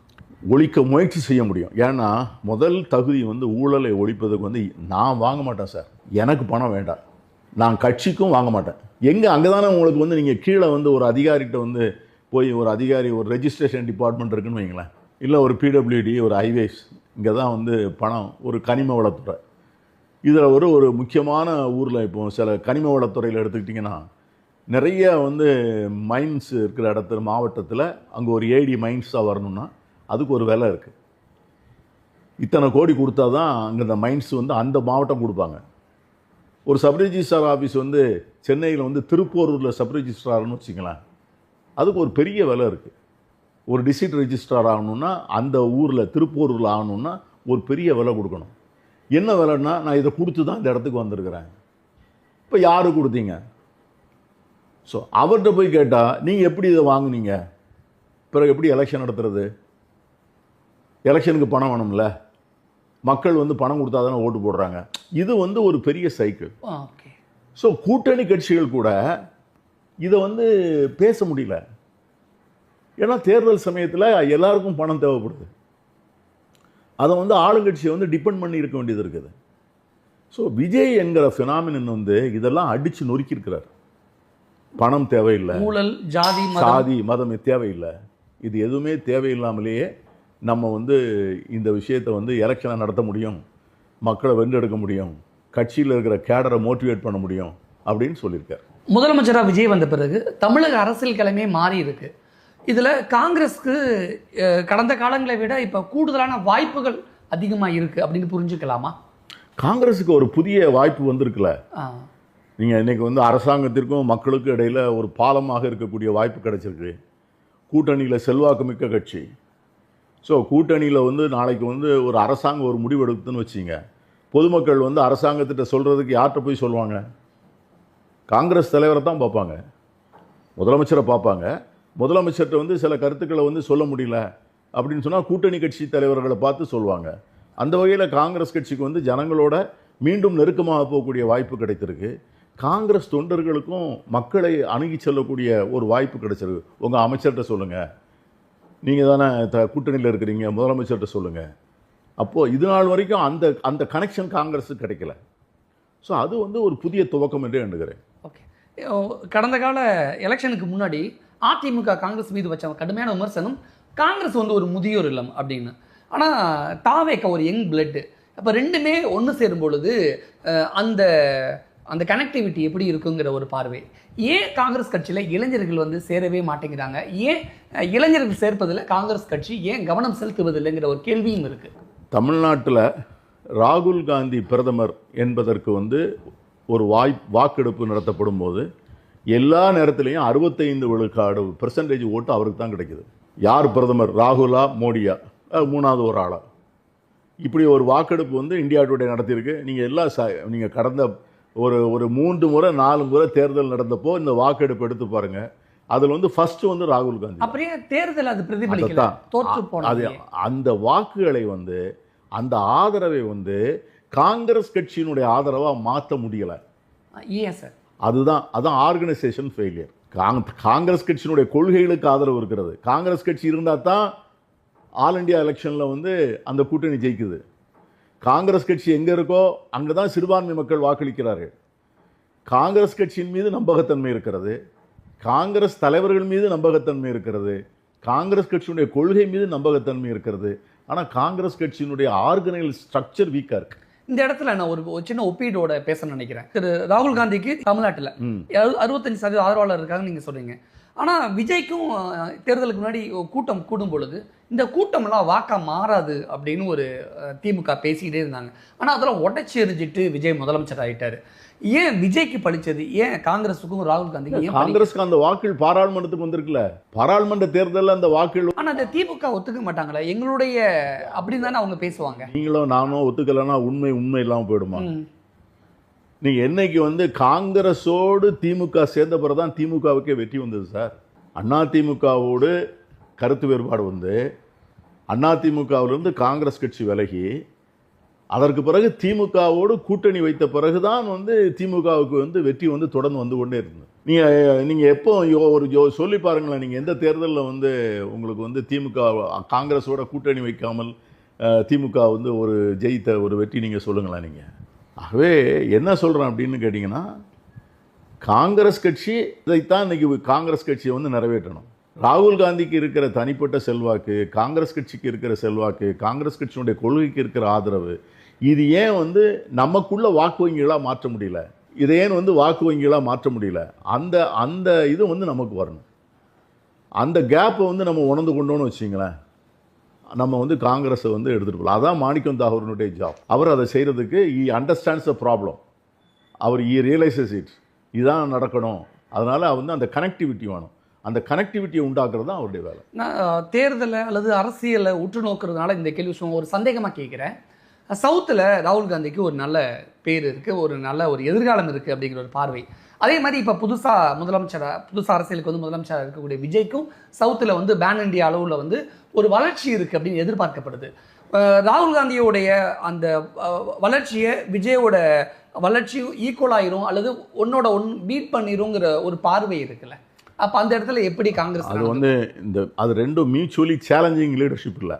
ஒழிக்க முயற்சி செய்ய முடியும். ஏன்னா முதல் தகுதி வந்து ஊழலை ஒழிப்பதுக்கு வந்து நான் வாங்க மாட்டேன் சார், எனக்கு பணம் வேண்டாம், நான் கட்சிக்கும் வாங்க மாட்டேன். எங்கே அங்கே தானே உங்களுக்கு வந்து நீங்கள் கீழே வந்து ஒரு அதிகாரிகிட்ட வந்து போய் ஒரு அதிகாரி ஒரு ரெஜிஸ்ட்ரேஷன் டிபார்ட்மெண்ட் இருக்குன்னு வைங்களேன், இல்லை ஒரு பிடபிள்யூடி ஒரு ஹைவேஸ், இங்கே தான் வந்து பணம் ஒரு கனிம வளத்துறை. இதில் ஒரு முக்கியமான ஊரில் இப்போ சில கனிம வளத்துறையில் எடுத்துக்கிட்டிங்கன்னா நிறைய வந்து மைன்ஸ் இருக்கிற இடத்துல மாவட்டத்தில் அங்கே ஒரு ஏடி மைன்ஸாக வரணும்னா அதுக்கு ஒரு விலை இருக்குது. இத்தனை கோடி கொடுத்தா தான் அங்கே இந்த மைன்ஸ் வந்து அந்த மாவட்டம் கொடுப்பாங்க. ஒரு சப் ரெஜிஸ்ட்ரார் ஆஃபீஸ் வந்து சென்னையில் வந்து திருப்பூரூரில் சப் ரெஜிஸ்ட்ரார்னு வச்சுக்கலாம், அதுக்கு ஒரு பெரிய விலை இருக்குது. ஒரு டிஸ்ட்ரிக்ட் ரெஜிஸ்ட்ரார் ஆகணுன்னா அந்த ஊரில் திருப்பூரூரில் ஆகணுன்னா ஒரு பெரிய விலை கொடுக்கணும். என்ன விலைன்னா நான் இதை கொடுத்து தான் இந்த இடத்துக்கு வந்திருக்கிறேன். இப்போ யாரு கொடுத்தீங்க? ஸோ அவர்கிட்ட போய் கேட்டால் நீங்கள் எப்படி இதை வாங்குனீங்க, பிறகு எப்படி எலெக்ஷன் நடத்துறது? எலெக்ஷனுக்கு பணம் வேணும்ல, மக்கள் வந்து பணம் கொடுத்தா தானே ஓட்டு போடுறாங்க. இது வந்து ஒரு பெரிய சைக்கிள். ஸோ கூட்டணி கட்சிகள் கூட இதை வந்து பேச முடியல. ஏன்னா தேர்தல் சமயத்தில் எல்லாருக்கும் பணம் தேவைப்படுது. அதை வந்து ஆளுங்கட்சியை வந்து டிபெண்ட் பண்ணி இருக்க வேண்டியது இருக்குது. ஸோ விஜய் என்கிற ஃபினாமினன் வந்து இதெல்லாம் அடித்து நொறுக்கியிருக்கிறார். பணம் தேவையில்லை, ஊழல், சாதி மதம் தேவையில்லை, இது எதுவுமே தேவையில்லாமலேயே நம்ம வந்து இந்த விஷயத்தை வந்து எலெக்ஷனை நடத்த முடியும், மக்களை வென்றெடுக்க முடியும், கட்சியில் இருக்கிற கேடரை மோட்டிவேட் பண்ண முடியும் அப்படின்னு சொல்லியிருக்கார். முதலமைச்சராக விஜய் வந்த பிறகு தமிழக அரசியல் கிழமையே மாறி இருக்கு. இதில் காங்கிரஸ்க்கு கடந்த காலங்களை விட இப்போ கூடுதலான வாய்ப்புகள் அதிகமாக இருக்குது அப்படின்னு புரிஞ்சுக்கலாமா? காங்கிரஸுக்கு ஒரு புதிய வாய்ப்பு வந்திருக்குல்ல. நீங்கள் இன்றைக்கி வந்து அரசாங்கத்திற்கும் மக்களுக்கும் இடையில் ஒரு பாலமாக இருக்கக்கூடிய வாய்ப்பு கிடைச்சிருக்கு. கூட்டணியில் செல்வாக்கு மிக்க கட்சி. ஸோ கூட்டணியில் வந்து நாளைக்கு வந்து ஒரு அரசாங்கம் ஒரு முடிவு எடுக்குதுன்னு வச்சிங்க, பொதுமக்கள் வந்து அரசாங்கத்திட்ட சொல்கிறதுக்கு யார்கிட்ட போய் சொல்லுவாங்க? காங்கிரஸ் தலைவரை தான் பார்ப்பாங்க, முதலமைச்சரை பார்ப்பாங்க. முதலமைச்சர்கிட்ட வந்து சில கருத்துக்களை வந்து சொல்ல முடியல அப்படின்னு சொன்னால் கூட்டணி கட்சி தலைவர்களை பார்த்து சொல்லுவாங்க. அந்த வகையில் காங்கிரஸ் கட்சிக்கு வந்து ஜனங்களோட மீண்டும் நெருக்கமாக போகக்கூடிய வாய்ப்பு கிடைத்திருக்கு. காங்கிரஸ் தொண்டர்களுக்கும் மக்களை அணுகி செல்லக்கூடிய ஒரு வாய்ப்பு கிடைச்சிருக்கு. உங்கள் அமைச்சர்கிட்ட சொல்லுங்கள், நீங்கள் தானே கூட்டணியில் இருக்கிறீங்க, முதலமைச்சர்கிட்ட சொல்லுங்கள். அப்போது இது நாள் வரைக்கும் அந்த அந்த கனெக்ஷன் காங்கிரஸுக்கு கிடைக்கல. ஸோ அது வந்து ஒரு புதிய துவக்கம் என்று எண்ணுகிறேன். ஓகே, கடந்த கால எலெக்ஷனுக்கு முன்னாடி அதிமுக காங்கிரஸ் மீது வச்ச கடுமையான விமர்சனம் காங்கிரஸ் வந்து ஒரு முதியோர் இல்லம் அப்படின்னு. ஆனால் தாவேக்க ஒரு யங் பிளட்டு. அப்போ ரெண்டுமே ஒன்று சேரும் பொழுது அந்த அந்த கனெக்டிவிட்டி எப்படி இருக்குங்கிற ஒரு பார்வை. ஏன் காங்கிரஸ் கட்சியில் இளைஞர்கள் வந்து சேரவே மாட்டேங்கிறாங்க? ஏன் இளைஞர்கள் சேர்ப்பதில் காங்கிரஸ் கட்சி ஏன் கவனம் செலுத்துவதில்லைங்கிற ஒரு கேள்வியும் இருக்குது. தமிழ்நாட்டில் ராகுல் காந்தி பிரதமர் என்பதற்கு வந்து ஒரு வாக்கெடுப்பு நடத்தப்படும் போது எல்லா நேரத்திலையும் 65% ஓட்டு அவருக்கு தான் கிடைக்குது. யார் பிரதமர், ராகுலா மோடியா, மூணாவது ஒரு ஆளா? இப்படி ஒரு வாக்கெடுப்பு வந்து இந்தியா டுடே நடத்தியிருக்கு. நீங்கள் எல்லாம் நீங்கள் கடந்த ஒரு 3 முறை 4 முறை தேர்தல் நடந்தப்போ இந்த வாக்கெடுப்பு எடுத்து பாருங்க, அதில் வந்து ஃபர்ஸ்ட் வந்து ராகுல் காந்தி. அப்படியே தேர்தல் அது பிரதிபலிக்கல, தோற்று போனது. அந்த வாக்குகளை வந்து அந்த ஆதரவை வந்து காங்கிரஸ் கட்சியினுடைய ஆதரவாக மாற்ற முடியலை. ஏன் சார்? அதான் ஆர்கனைசேஷன் ஃபெயிலியர். காங்கிரஸ் கட்சியினுடைய கொள்கைகளுக்கு ஆதரவு இருக்கிறது. காங்கிரஸ் கட்சி இருந்தால் தான் ஆல் இண்டியா எலெக்ஷனில் வந்து அந்த கூட்டணி ஜெயிக்குது. காங்கிரஸ் கட்சி எங்கே இருக்கோ அங்கே தான் சிறுபான்மை மக்கள் வாக்களிக்கிறார்கள். காங்கிரஸ் கட்சியின் மீது நம்பகத்தன்மை இருக்கிறது, காங்கிரஸ் தலைவர்கள் மீது நம்பகத்தன்மை இருக்கிறது, காங்கிரஸ் கட்சியினுடைய கொள்கை மீது நம்பகத்தன்மை இருக்கிறது. ஆனால் காங்கிரஸ் கட்சியினுடைய ஆர்கனைசல் ஸ்ட்ரக்சர் வீக்காக இருக்குது. இந்த இடத்துல நான் ஒரு சின்ன ஒப்பீடோட பேச நினைக்கிறேன். திரு ராகுல் காந்திக்கு தமிழ்நாட்டில் 65% ஆதரவாளர் இருக்காங்க நீங்கள் சொல்றீங்க. ஆனால் விஜய்க்கும் தேர்தலுக்கு முன்னாடி கூட்டம் கூடும் பொழுது இந்த கூட்டம்லாம் வாக்கா மாறாது அப்படின்னு ஒரு திமுக பேசிக்கிட்டே இருந்தாங்க. ஆனால் அதெல்லாம் உடைச்சி எறிஞ்சிட்டு விஜய் முதலமைச்சர் ஆகிட்டாரு. ஏன் விஜய்க்கு பழிச்சது? ஏன் காங்கிரஸுக்கும் ராகுல் காந்திக்கும் ஏன்? காங்கிரஸ்க்கு அந்த வாக்குகள் பாராளுமன்றத்துக்கு வந்திருக்குல்ல, பாராளுமன்ற தேர்தலில் அந்த வாக்குகள். ஆனால் அந்த திமுக ஒத்துக்க மாட்டாங்களா எங்களுடைய அப்படின்னு தானே அவங்க பேசுவாங்க. நீங்களும் நானும் ஒத்துக்கலைன்னா உண்மை இல்லாமல் போயிடுமா? நீங்க என்னைக்கு வந்து காங்கிரஸோடு திமுக சேர்ந்த பிறகுதான் திமுகவுக்கே வெற்றி வந்தது சார். அதிமுகவோடு கருத்து வேறுபாடு வந்து அதிமுகவிலிருந்து காங்கிரஸ் கட்சி விலகி அதற்கு பிறகு திமுகவோடு கூட்டணி வைத்த பிறகுதான் வந்து திமுகவுக்கு வந்து வெற்றி வந்து தொடர்ந்து வந்து கொண்டே இருந்தது. நீங்க எப்போ ஒரு சொல்லி பாருங்களேன், நீங்க எந்த தேர்தலில் வந்து உங்களுக்கு வந்து திமுக காங்கிரஸோட கூட்டணி வைக்காமல் திமுக வந்து ஒரு ஜெயித்த ஒரு வெற்றி நீங்க சொல்லுங்களேன் நீங்க. ஆகவே என்ன சொல்றேன் அப்படின்னு கேட்டிங்கன்னா, காங்கிரஸ் கட்சி இதைத்தான் இன்னைக்கு காங்கிரஸ் கட்சியை வந்து நிறைவேற்றணும். ராகுல் காந்திக்கு இருக்கிற தனிப்பட்ட செல்வாக்கு, காங்கிரஸ் கட்சிக்கு இருக்கிற செல்வாக்கு, காங்கிரஸ் கட்சியினுடைய கொள்கைக்கு இருக்கிற ஆதரவு, இது ஏன் வந்து நமக்குள்ள வாக்கு வங்கிகளாக மாற்ற முடியல? இதை ஏன் வந்து வாக்கு வங்கிகளாக மாற்ற முடியல? அந்த அந்த இது வந்து நமக்கு வரணும். அந்த கேப்பை வந்து நம்ம உணர்ந்து கொண்டோன்னு வச்சிங்களேன், நம்ம வந்து காங்கிரஸை வந்து எடுத்துகிட்டு போகலாம். அதான் மாணிக்கம் தாகூரினுடைய ஜாப். அவர் அதை செய்கிறதுக்கு அண்டர்ஸ்டாண்ட்ஸ் த ப்ராப்ளம், அவர் ரியலைசஸ் இட், இதுதான் நடக்கணும். அதனால் வந்து அந்த கனெக்டிவிட்டி வேணும். அந்த கனெக்டிவிட்டியை உண்டாக்குறது தான் அவருடைய வேலை. நான் தேர்தலை அல்லது அரசியலை உற்று நோக்கிறதுனால இந்த கேள்வி ஒரு சந்தேகமாக கேட்குறேன். சவுத்தில் ராகுல் காந்திக்கு ஒரு நல்ல பேர் இருக்குது, ஒரு நல்ல ஒரு எதிர்காலம் இருக்குது அப்படிங்கிற ஒரு பார்வை. அதே மாதிரி இப்போ புதுசாக அரசியலுக்கு வந்து முதலமைச்சராக இருக்கக்கூடிய விஜய்க்கும் சவுத்தில் வந்து பேன் இண்டியா அளவில் வந்து ஒரு வளர்ச்சி இருக்குது அப்படின்னு எதிர்பார்க்கப்படுது. ராகுல் காந்தியோடைய அந்த வளர்ச்சியை விஜயோட வளர்ச்சியும் ஈக்குவல் ஆயிரும் அல்லது ஒன் பீட் பண்ணிருங்கிற ஒரு பார்வை இருக்குல்ல, அப்போ அந்த இடத்துல எப்படி காங்கிரஸ்? அது வந்து அது ரெண்டும் மியூச்சுவலி சேலஞ்சிங் லீடர்ஷிப் இல்லை,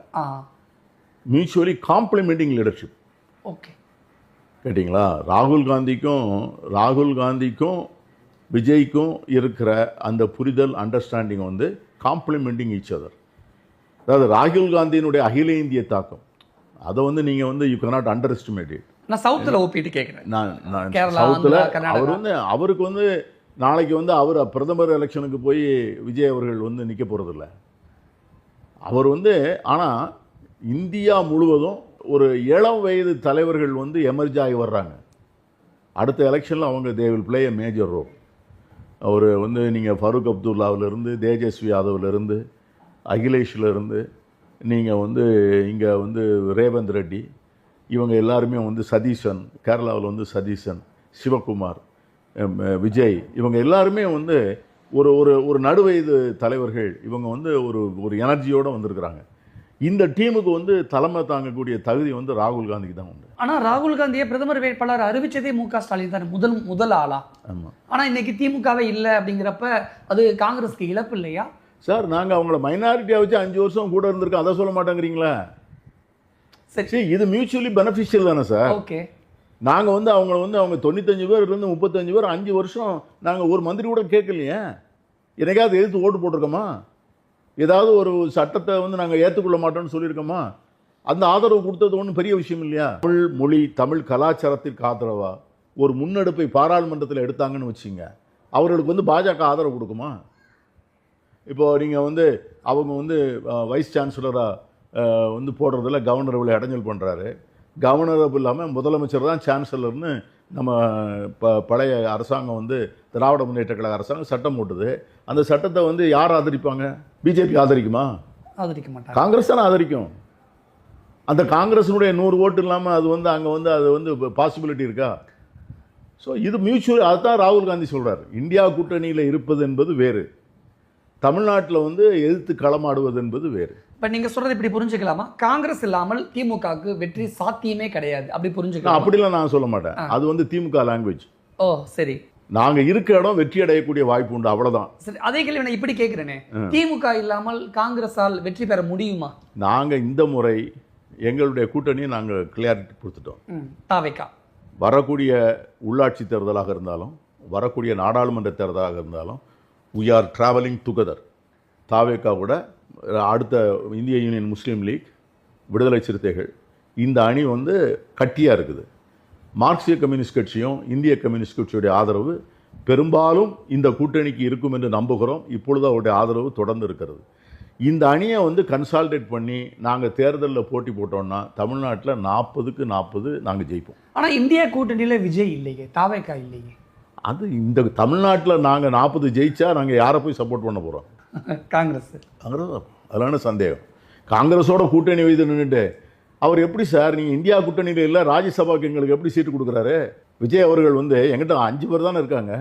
மியூச்சுவலி காம்ப்ளிமெண்டிங் லீடர்ஷிப். ஓகே, கேட்டிங்களா? ராகுல் காந்திக்கும் விஜய்க்கும் இருக்கிற அந்த புரிதல், அண்டர்ஸ்டாண்டிங் வந்து காம்ப்ளிமெண்டிங் ஈச் அதர். அதாவது ராகுல் காந்தியினுடைய அகில இந்திய தாக்கம், அதை வந்து நீங்கள் வந்து யூ cannot underestimate it. நான் சவுத்தில் ஒப்பிட்டு கேட்குறேன். நான் சவுத்தில் அவர் வந்து அவருக்கு வந்து நாளைக்கு வந்து அவர் பிரதமர் எலெக்ஷனுக்கு போய் விஜய் அவர்கள் வந்து நிற்க போகிறதில்ல. அவர் வந்து ஆனால் இந்தியா முழுவதும் ஒரு இளம் வயது தலைவர்கள் வந்து எமர்ஜ் ஆகி வர்றாங்க. அடுத்த எலெக்ஷனில் அவங்க they will play a major role. அவர் வந்து நீங்கள் ஃபரூக் அப்துல்லாவிலிருந்து, தேஜஸ்வி யாதவ்லேருந்து, அகிலேஷ்லேருந்து, நீங்கள் வந்து இங்கே வந்து ரேவந்த் ரெட்டி, இவங்க எல்லாருமே வந்து சதீஷன், கேரளாவில் வந்து சதீஷன், சிவகுமார், விஜய், இவங்க எல்லாருமே வந்து ஒரு ஒரு ஒரு நடுவயது தலைவர்கள். இவங்க வந்து ஒரு எனர்ஜியோடு வந்திருக்கிறாங்க. இந்த டீமுக்கு வந்து தலைமை தாங்கக்கூடிய தகுதி வந்து ராகுல் காந்திக்கு தான் உண்டு. ஆனால் ராகுல் காந்தியை பிரதமர் வேட்பாளர் அறிவிச்சதே மு.க. ஸ்டாலின் தான் முதல் ஆளா. ஆமாம். ஆனால் இன்னைக்கு திமுகவே இல்லை அப்படிங்கிறப்ப அது காங்கிரஸ்க்கு இழப்பு இல்லையா சார்? நாங்கள் அவங்கள மைனாரிட்டியாக வச்சு 5 வருஷம் கூட இருந்திருக்கோம், அதை சொல்ல மாட்டேங்கிறீங்களா? சரி, இது மியூச்சுவலி பெனிஃபிஷியல் தானே சார்? ஓகே, நாங்கள் வந்து அவங்க 95 பேர் இருந்து 35 பேர் 5 வருஷம் நாங்கள் ஒரு மந்திரி கூட கேட்கலையே. எனக்காவது எதிர்த்து ஓட்டு போட்டிருக்கோமா? ஏதாவது ஒரு சட்டத்தை வந்து நாங்கள் ஏற்றுக்கொள்ள மாட்டோம்னு சொல்லியிருக்கோமா? அந்த ஆதரவு கொடுத்தது ஒன்றும் பெரிய விஷயம் இல்லையா? தமிழ் மொழி, தமிழ் கலாச்சாரத்திற்கு ஆதரவா ஒரு முன்னெடுப்பை பாராளுமன்றத்தில் எடுத்தாங்கன்னு வச்சுங்க, அவர்களுக்கு வந்து பாஜக ஆதரவு கொடுக்குமா? இப்போ நீங்கள் வந்து அவங்க வந்து வைஸ் சான்சலராக வந்து போடுறதில்ல, கவர்னர் இவ்வளோ இடைஞ்சல் பண்ணுறாரு. கவர்னர் இல்லாமல் முதலமைச்சர் தான் சான்சலர்னு நம்ம பழைய அரசாங்கம் வந்து திராவிட முன்னேற்ற கழக அரசாங்கம் சட்டம் போட்டுது. அந்த சட்டத்தை வந்து யார் ஆதரிப்பாங்க? பிஜேபி ஆதரிக்குமா? ஆதரிக்க மாட்டாங்க. காங்கிரஸ் தானே ஆதரிக்கும். அந்த காங்கிரஸினுடைய 100 ஓட்டு இல்லாமல் அது வந்து அங்கே வந்து அது வந்து பாசிபிலிட்டி இருக்கா? ஸோ இது மியூச்சுவல். அதுதான் ராகுல் காந்தி சொல்கிறார், இந்தியா கூட்டணியில் இருப்பது என்பது வேறு, தமிழ்நாட்டில் வந்து எதிர்த்து களமாடுவது என்பது வேறு. இப்போ நீங்கள் சொல்கிறது இப்படி புரிஞ்சுக்கலாமா? காங்கிரஸ் இல்லாமல் திமுகவுக்கு வெற்றி சாத்தியமே கிடையாது அப்படி புரிஞ்சுக்கலாம்? அப்படிலாம் நான் சொல்ல மாட்டேன். அது வந்து திமுக லாங்குவேஜ். ஓ சரி, நாங்கள் இருக்க இடம் வெற்றி அடையக்கூடிய வாய்ப்பு உண்டு, அவ்வளோதான். சரி, அதே கேள்வி நான் இப்படி கேட்குறேனே, திமுக இல்லாமல் காங்கிரஸால் வெற்றி பெற முடியுமா? நாங்கள் இந்த முறை எங்களுடைய கூட்டணியை நாங்கள் கிளியாரிட்டி கொடுத்துட்டோம். தாவேக்கா வரக்கூடிய உள்ளாட்சி தேர்தலாக இருந்தாலும் வரக்கூடிய நாடாளுமன்ற தேர்தலாக இருந்தாலும் we are traveling together. தாவேக்கா கூட அடுத்த இந்திய யூனியன் முஸ்லீம் லீக், விடுதலை சிறுத்தைகள், இந்த அணி வந்து கட்டியாக இருக்குது. மார்க்சிய கம்யூனிஸ்ட் கட்சியும் இந்திய கம்யூனிஸ்ட் கட்சியுடைய ஆதரவு பெரும்பாலும் இந்த கூட்டணிக்கு இருக்கும் என்று நம்புகிறோம். இப்பொழுது அவருடைய ஆதரவு தொடர்ந்து இருக்கிறது. இந்த அணியை வந்து கன்சால்டேட் பண்ணி நாங்கள் தேர்தலில் போட்டி போட்டோம்னா தமிழ்நாட்டில் 40க்கு 40 நாங்கள் ஜெயிப்போம். ஆனால் இந்தியா கூட்டணியில் விஜய் இல்லையே, தாவேக்கா இல்லையே. அது இந்த தமிழ்நாட்டில் நாங்கள் 40 ஜெயிச்சா நாங்கள் யாரை போய் சப்போர்ட் பண்ண போகிறோம்? காங்கிரஸ். அதனால சந்தேகம். காங்கிரஸோட கூட்டணி வைத்து நின்றுட்டு அவர் எப்படி சார் நீங்கள் இந்தியா கூட்டணியில் இல்லை ராஜ்யசபாவுக்கு எங்களுக்கு எப்படி சீட்டு கொடுக்குறாரு? விஜய் அவர்கள் வந்து எங்கிட்ட 5 பேர் தானே இருக்காங்க,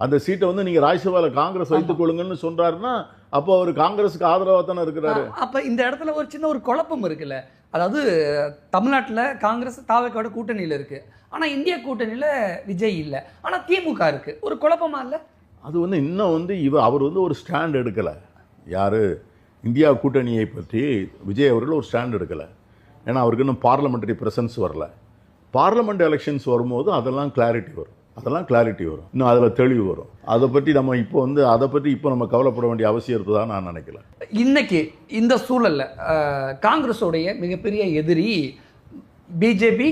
அந்த சீட்டை வந்து நீங்கள் ராஜ்யசபாவில் காங்கிரஸ் வைத்துக் கொள்ளுங்கன்னு சொல்கிறாருன்னா அப்போ அவர் காங்கிரஸுக்கு ஆதரவாக தானே இருக்கிறாரு. அப்போ இந்த இடத்துல ஒரு சின்ன ஒரு குழப்பம் இருக்குல்ல. அதாவது தமிழ்நாட்டில் காங்கிரஸ் தாவேக்காவோட கூட்டணியில் இருக்குது, ஆனால் இந்தியா கூட்டணியில் விஜய் இல்லை, ஆனால் திமுக இருக்குது. ஒரு குழப்பமா இல்லை? அது வந்து இன்னும் வந்து அவர் வந்து ஒரு ஸ்டாண்ட் எடுக்கலை. யார் இந்தியா கூட்டணியை பற்றி விஜய் அவர்கள் ஒரு ஸ்டாண்ட் எடுக்கலை. ஏன்னா அவருக்கு இன்னும் பார்லமெண்டரி ப்ரெசன்ஸ் வரல. பார்லமெண்ட் எலெக்ஷன்ஸ் வரும்போது அதெல்லாம் கிளாரிட்டி வரும், இன்னும் அதில் தெளிவு வரும். அதை பற்றி நம்ம இப்போ நம்ம கவலைப்பட வேண்டிய அவசியம் இருக்குதான் நான் நினைக்கல. இன்னைக்கு இந்த சூழல்ல காங்கிரஸோடைய மிகப்பெரிய எதிரி பிஜேபி,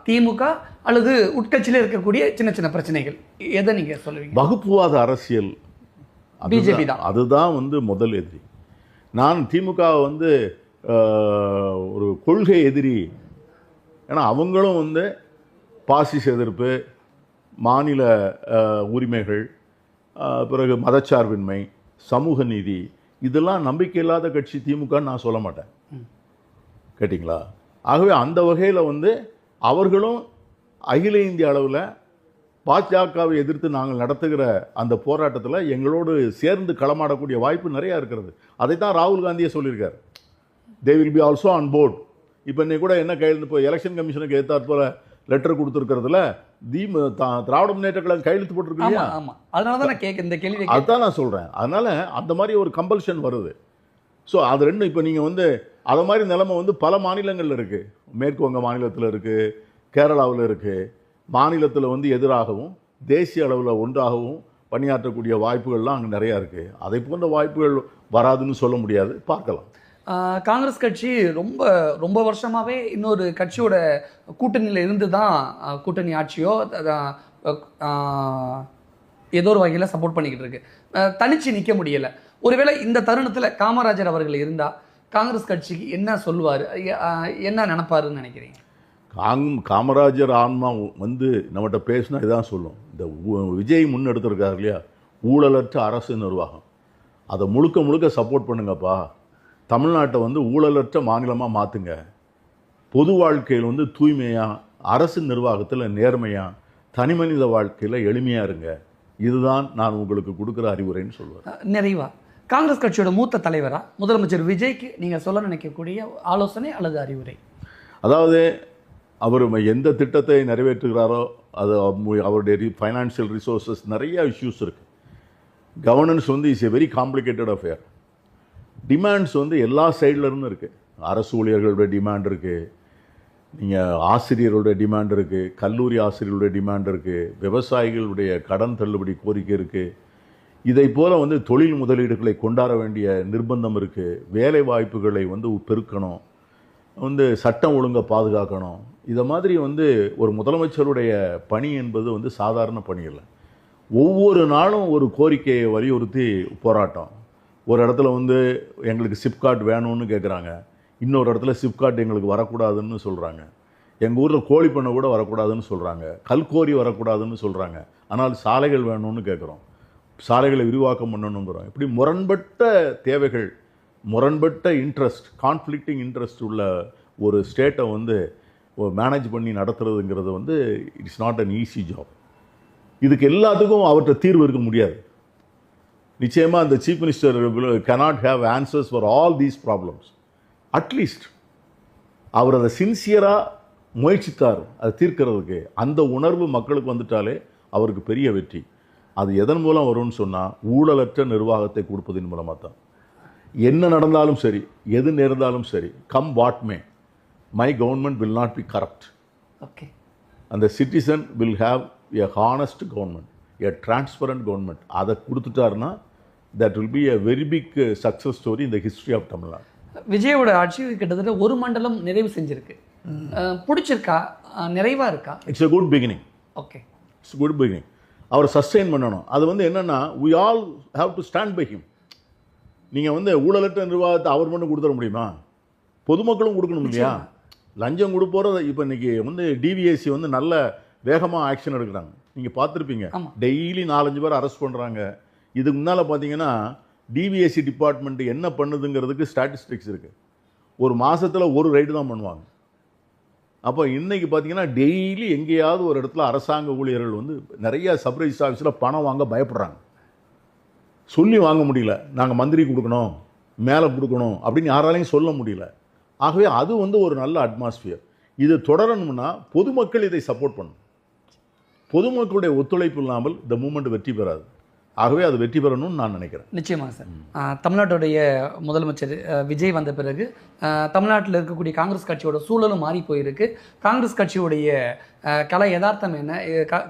திமுக அல்லது உட்கட்சியில் இருக்கக்கூடிய சின்ன சின்ன பிரச்சனைகள், எதை நீங்க சொல்லுவீங்க? வகுப்புவாத அரசியல் பிஜேபி தான், அதுதான் வந்து முதல் எதிரி. நான் திமுக வந்து ஒரு கொள்கை எதிரி. ஏன்னா அவங்களும் வந்து பாசிச எதிர்ப்பு, மாநில உரிமைகள், பிறகு மதச்சார்பின்மை, சமூக நீதி, இதெல்லாம் நம்பிக்கை இல்லாத கட்சி திமுகன்னு நான் சொல்ல மாட்டேன். கேட்டிங்களா? ஆகவே அந்த வகையில் வந்து அவர்களும் அகில இந்திய அளவில் பாஜகவை எதிர்த்து நாங்கள் நடத்துகிற அந்த போராட்டத்தில் எங்களோடு சேர்ந்து களமாடக்கூடிய வாய்ப்பு நிறையா இருக்கிறது. அதை தான் ராகுல் காந்தியே சொல்லியிருக்கார். They will be also on board. இப்போ இன்னைக்கு கூட என்ன கையெழுத்து, இப்போ எலெக்ஷன் கமிஷனுக்கு எதிர்த்தாற் போல லெட்டர் கொடுத்துருக்கிறதுல திராவிட முன்னேற்ற கழகம் கையெழுத்து போட்டிருக்கீங்க. அதனால தான் நான் கேட்க இந்த கேள்வி அதுதான் நான் சொல்கிறேன். அதனால் அந்த மாதிரி ஒரு கம்பல்ஷன் வருது. ஸோ அது ரெண்டும் இப்போ நீங்கள் வந்து அது மாதிரி நிலைமை வந்து பல மாநிலங்களில் இருக்குது. மேற்கு வங்க மாநிலத்தில் இருக்குது, கேரளாவில் இருக்குது. மாநிலத்தில் வந்து எதிராகவும் தேசிய அளவில் ஒன்றாகவும் பணியாற்றக்கூடிய வாய்ப்புகள்லாம் அங்கே நிறையா இருக்குது. அதை போன்ற வாய்ப்புகள் வராதுன்னு சொல்ல முடியாது, பார்க்கலாம். காங்கிரஸ் கட்சி ரொம்ப ரொம்ப வருஷமாகவே இன்னொரு கட்சியோட கூட்டணியில் இருந்து தான் கூட்டணி ஆட்சியோ ஏதோ ஒரு வகையில் சப்போர்ட் பண்ணிக்கிட்டு இருக்கு. தனிச்சு நிற்க முடியலை. ஒருவேளை இந்த தருணத்தில் காமராஜர் அவர்கள் இருந்தால் காங்கிரஸ் கட்சிக்கு என்ன சொல்லுவார், என்ன நினைப்பாருன்னு நினைக்கிறீங்க? காமராஜர் ஆன்மா வந்து நம்மகிட்ட பேசினா இதான் சொல்லும். இந்த விஜய் முன்னெடுத்திருக்காரு இல்லையா, ஊழலற்ற அரசு நிர்வாகம், அதை முழுக்க முழுக்க சப்போர்ட் பண்ணுங்கப்பா. தமிழ்நாட்டை வந்து ஊழலற்ற மாநிலமாக மாற்றுங்க. பொது வாழ்க்கையில் வந்து தூய்மையாக, அரசு நிர்வாகத்தில் நேர்மையாக, தனிமனித வாழ்க்கையில் எளிமையாக இருங்க. இதுதான் நான் உங்களுக்கு கொடுக்குற அறிவுரைன்னு சொல்லுவேன். நிறைவா காங்கிரஸ் கட்சியோட மூத்த தலைவராக முதலமைச்சர் விஜய்க்கு நீங்கள் சொல்ல நினைக்கக்கூடிய ஆலோசனை அல்லது அறிவுரை? அதாவது அவர் எந்த திட்டத்தை நிறைவேற்றுகிறாரோ அது அவருடைய ஃபைனான்சியல் ரிசோர்ஸஸ் நிறைய இஷ்யூஸ் இருக்குது. கவர்னன்ஸ் வந்து is a very complicated affair. Demands வந்து எல்லா சைட்லேருந்து இருக்குது. அரசு ஊழியர்களுடைய டிமாண்ட் இருக்குது, நீங்கள் ஆசிரியர்களுடைய டிமாண்ட் இருக்குது, கல்லூரி ஆசிரியர்களுடைய டிமாண்ட் இருக்குது, விவசாயிகளுடைய கடன் தள்ளுபடி கோரிக்கை இருக்குது. இதை போல் வந்து தொழில் முதலீடுகளை கொண்டாட வேண்டிய நிர்பந்தம் இருக்குது. வேலை வாய்ப்புகளை வந்து பெருக்கணும், வந்து சட்டம் ஒழுங்கை பாதுகாக்கணும். இதை மாதிரி வந்து ஒரு முதலமைச்சருடைய பணி என்பது வந்து சாதாரண பணி இல்லை. ஒவ்வொரு நாளும் ஒரு கோரிக்கையை வலியுறுத்தி போராட்டம். ஒரு இடத்துல வந்து எங்களுக்கு சிப்காட் வேணும்னு கேட்குறாங்க, இன்னொரு இடத்துல சிப்காட் எங்களுக்கு வரக்கூடாதுன்னு சொல்கிறாங்க. எங்கள் ஊரில் கோழி பண்ணை கூட வரக்கூடாதுன்னு சொல்கிறாங்க, கல்கோரி வரக்கூடாதுன்னு சொல்கிறாங்க. ஆனால் சாலைகள் வேணும்னு கேட்குறோம், சாலைகளை விரிவாக்கம் பண்ணணுங்கிறோம். இப்படி முரண்பட்ட தேவைகள், முரண்பட்ட இன்ட்ரெஸ்ட், கான்ஃப்ளிக்டிங் இன்ட்ரெஸ்ட் உள்ள ஒரு ஸ்டேட்டை வந்து மேனேஜ் பண்ணி நடத்துறதுங்கிறது வந்து it's not an easy job. இதுக்கு எல்லாத்துக்கும் அவர்கிட்ட தீர்வு இருக்க முடியாது. நிச்சயமாக அந்த chief minister cannot have answers for all these problems. At least அவர் அதை சின்சியராக முயற்சித்தார் அதை தீர்க்கிறதுக்கு. அந்த உணர்வு மக்களுக்கு வந்துட்டாலே அவருக்கு பெரிய வெற்றி. அது எதன் மூலம் வரும்னு சொன்னால் ஊழலற்ற நிர்வாகத்தை கொடுப்பதன் மூலமாக தான். என்ன நடந்தாலும் சரி, எது நேர்ந்தாலும் சரி, come what may, my government will not be corrupt. Okay, அந்த citizen will have a honest government, a transparent government. அதை கொடுத்துட்டாருன்னா that will be a very big success story in the history of Tamil Nadu. விஜயோட ஆட்சி கிட்டத்தட்ட ஒரு மண்டலம் நிறைவு செஞ்சிருக்கு. பிடிச்சிருக்கா, நிறைவாக இருக்கா? It's a good beginning. Okay, it's good beginning. அவர் சஸ்டெயின் பண்ணணும். அது வந்து என்னென்னா we all have to stand by him. நீங்கள் வந்து ஊழலற்ற நிர்வாகத்தை அவர் மட்டும் கொடுத்துட முடியுமா? பொதுமக்களும் கொடுக்கணும் இல்லையா? லஞ்சம் கொடுப்போற இப்போ இன்னைக்கு வந்து டிவிஎஸ்சி வந்து நல்ல வேகமாக ஆக்ஷன் எடுக்கிறாங்க. நீங்கள் பார்த்துருப்பீங்க, டெய்லி 4-5 பேர் அரெஸ்ட் பண்ணுறாங்க. இதுக்கு முன்னால் பார்த்தீங்கன்னா டிவிஎஸ்சி டிபார்ட்மெண்ட் என்ன பண்ணுதுங்கிறதுக்கு ஸ்டாட்டிஸ்டிக்ஸ் இருக்குது. ஒரு மாதத்தில் ஒரு ரைடு தான் பண்ணுவாங்க. அப்போ இன்றைக்கி பார்த்தீங்கன்னா டெய்லி எங்கேயாவது ஒரு இடத்துல அரசாங்க ஊழியர்கள் வந்து நிறைய சப்ரைஸ் ஆஃபீஸில் பணம் வாங்க பயப்படுறாங்க. சொல்லி வாங்க முடியல, நாங்கள் மந்திரி கொடுக்கணும், மேலே கொடுக்கணும் அப்படின்னு யாராலையும் சொல்ல முடியல. ஆகவே அது வந்து ஒரு நல்ல அட்மாஸ்பியர். இது தொடரணும்னா பொதுமக்கள் இதை சப்போர்ட் பண்ணணும். பொதுமக்களுடைய ஒத்துழைப்பு இல்லாமல் இந்த மூமெண்ட் வெற்றி பெறாது. ஆகவே அது வெற்றி பெறணும்னு நான் நினைக்கிறேன். நிச்சயமாக சார். தமிழ்நாட்டுடைய முதலமைச்சர் விஜய் வந்த பிறகு தமிழ்நாட்டில் இருக்கக்கூடிய காங்கிரஸ் கட்சியோட சூழலும் மாறி போயிருக்கு. காங்கிரஸ் கட்சியுடைய கலை யதார்த்தம் என்ன,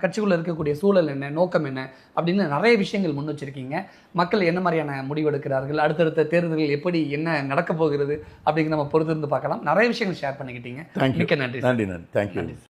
கட்சிக்குள்ளே இருக்கக்கூடிய சூழல் என்ன, நோக்கம் என்ன அப்படின்னு நிறைய விஷயங்கள் முன் வச்சிருக்கீங்க. மக்கள் என்ன மாதிரியான முடிவு எடுக்கிறார்கள், அடுத்தடுத்த தேர்தல்கள் எப்படி என்ன நடக்க போகிறது அப்படிங்கிற நம்ம பொறுத்திருந்து பார்க்கலாம். நிறைய விஷயங்கள் ஷேர் பண்ணிக்கிட்டீங்க. தேங்க்யூ. மிக்க நன்றி. நன்றி. தேங்க்யூ.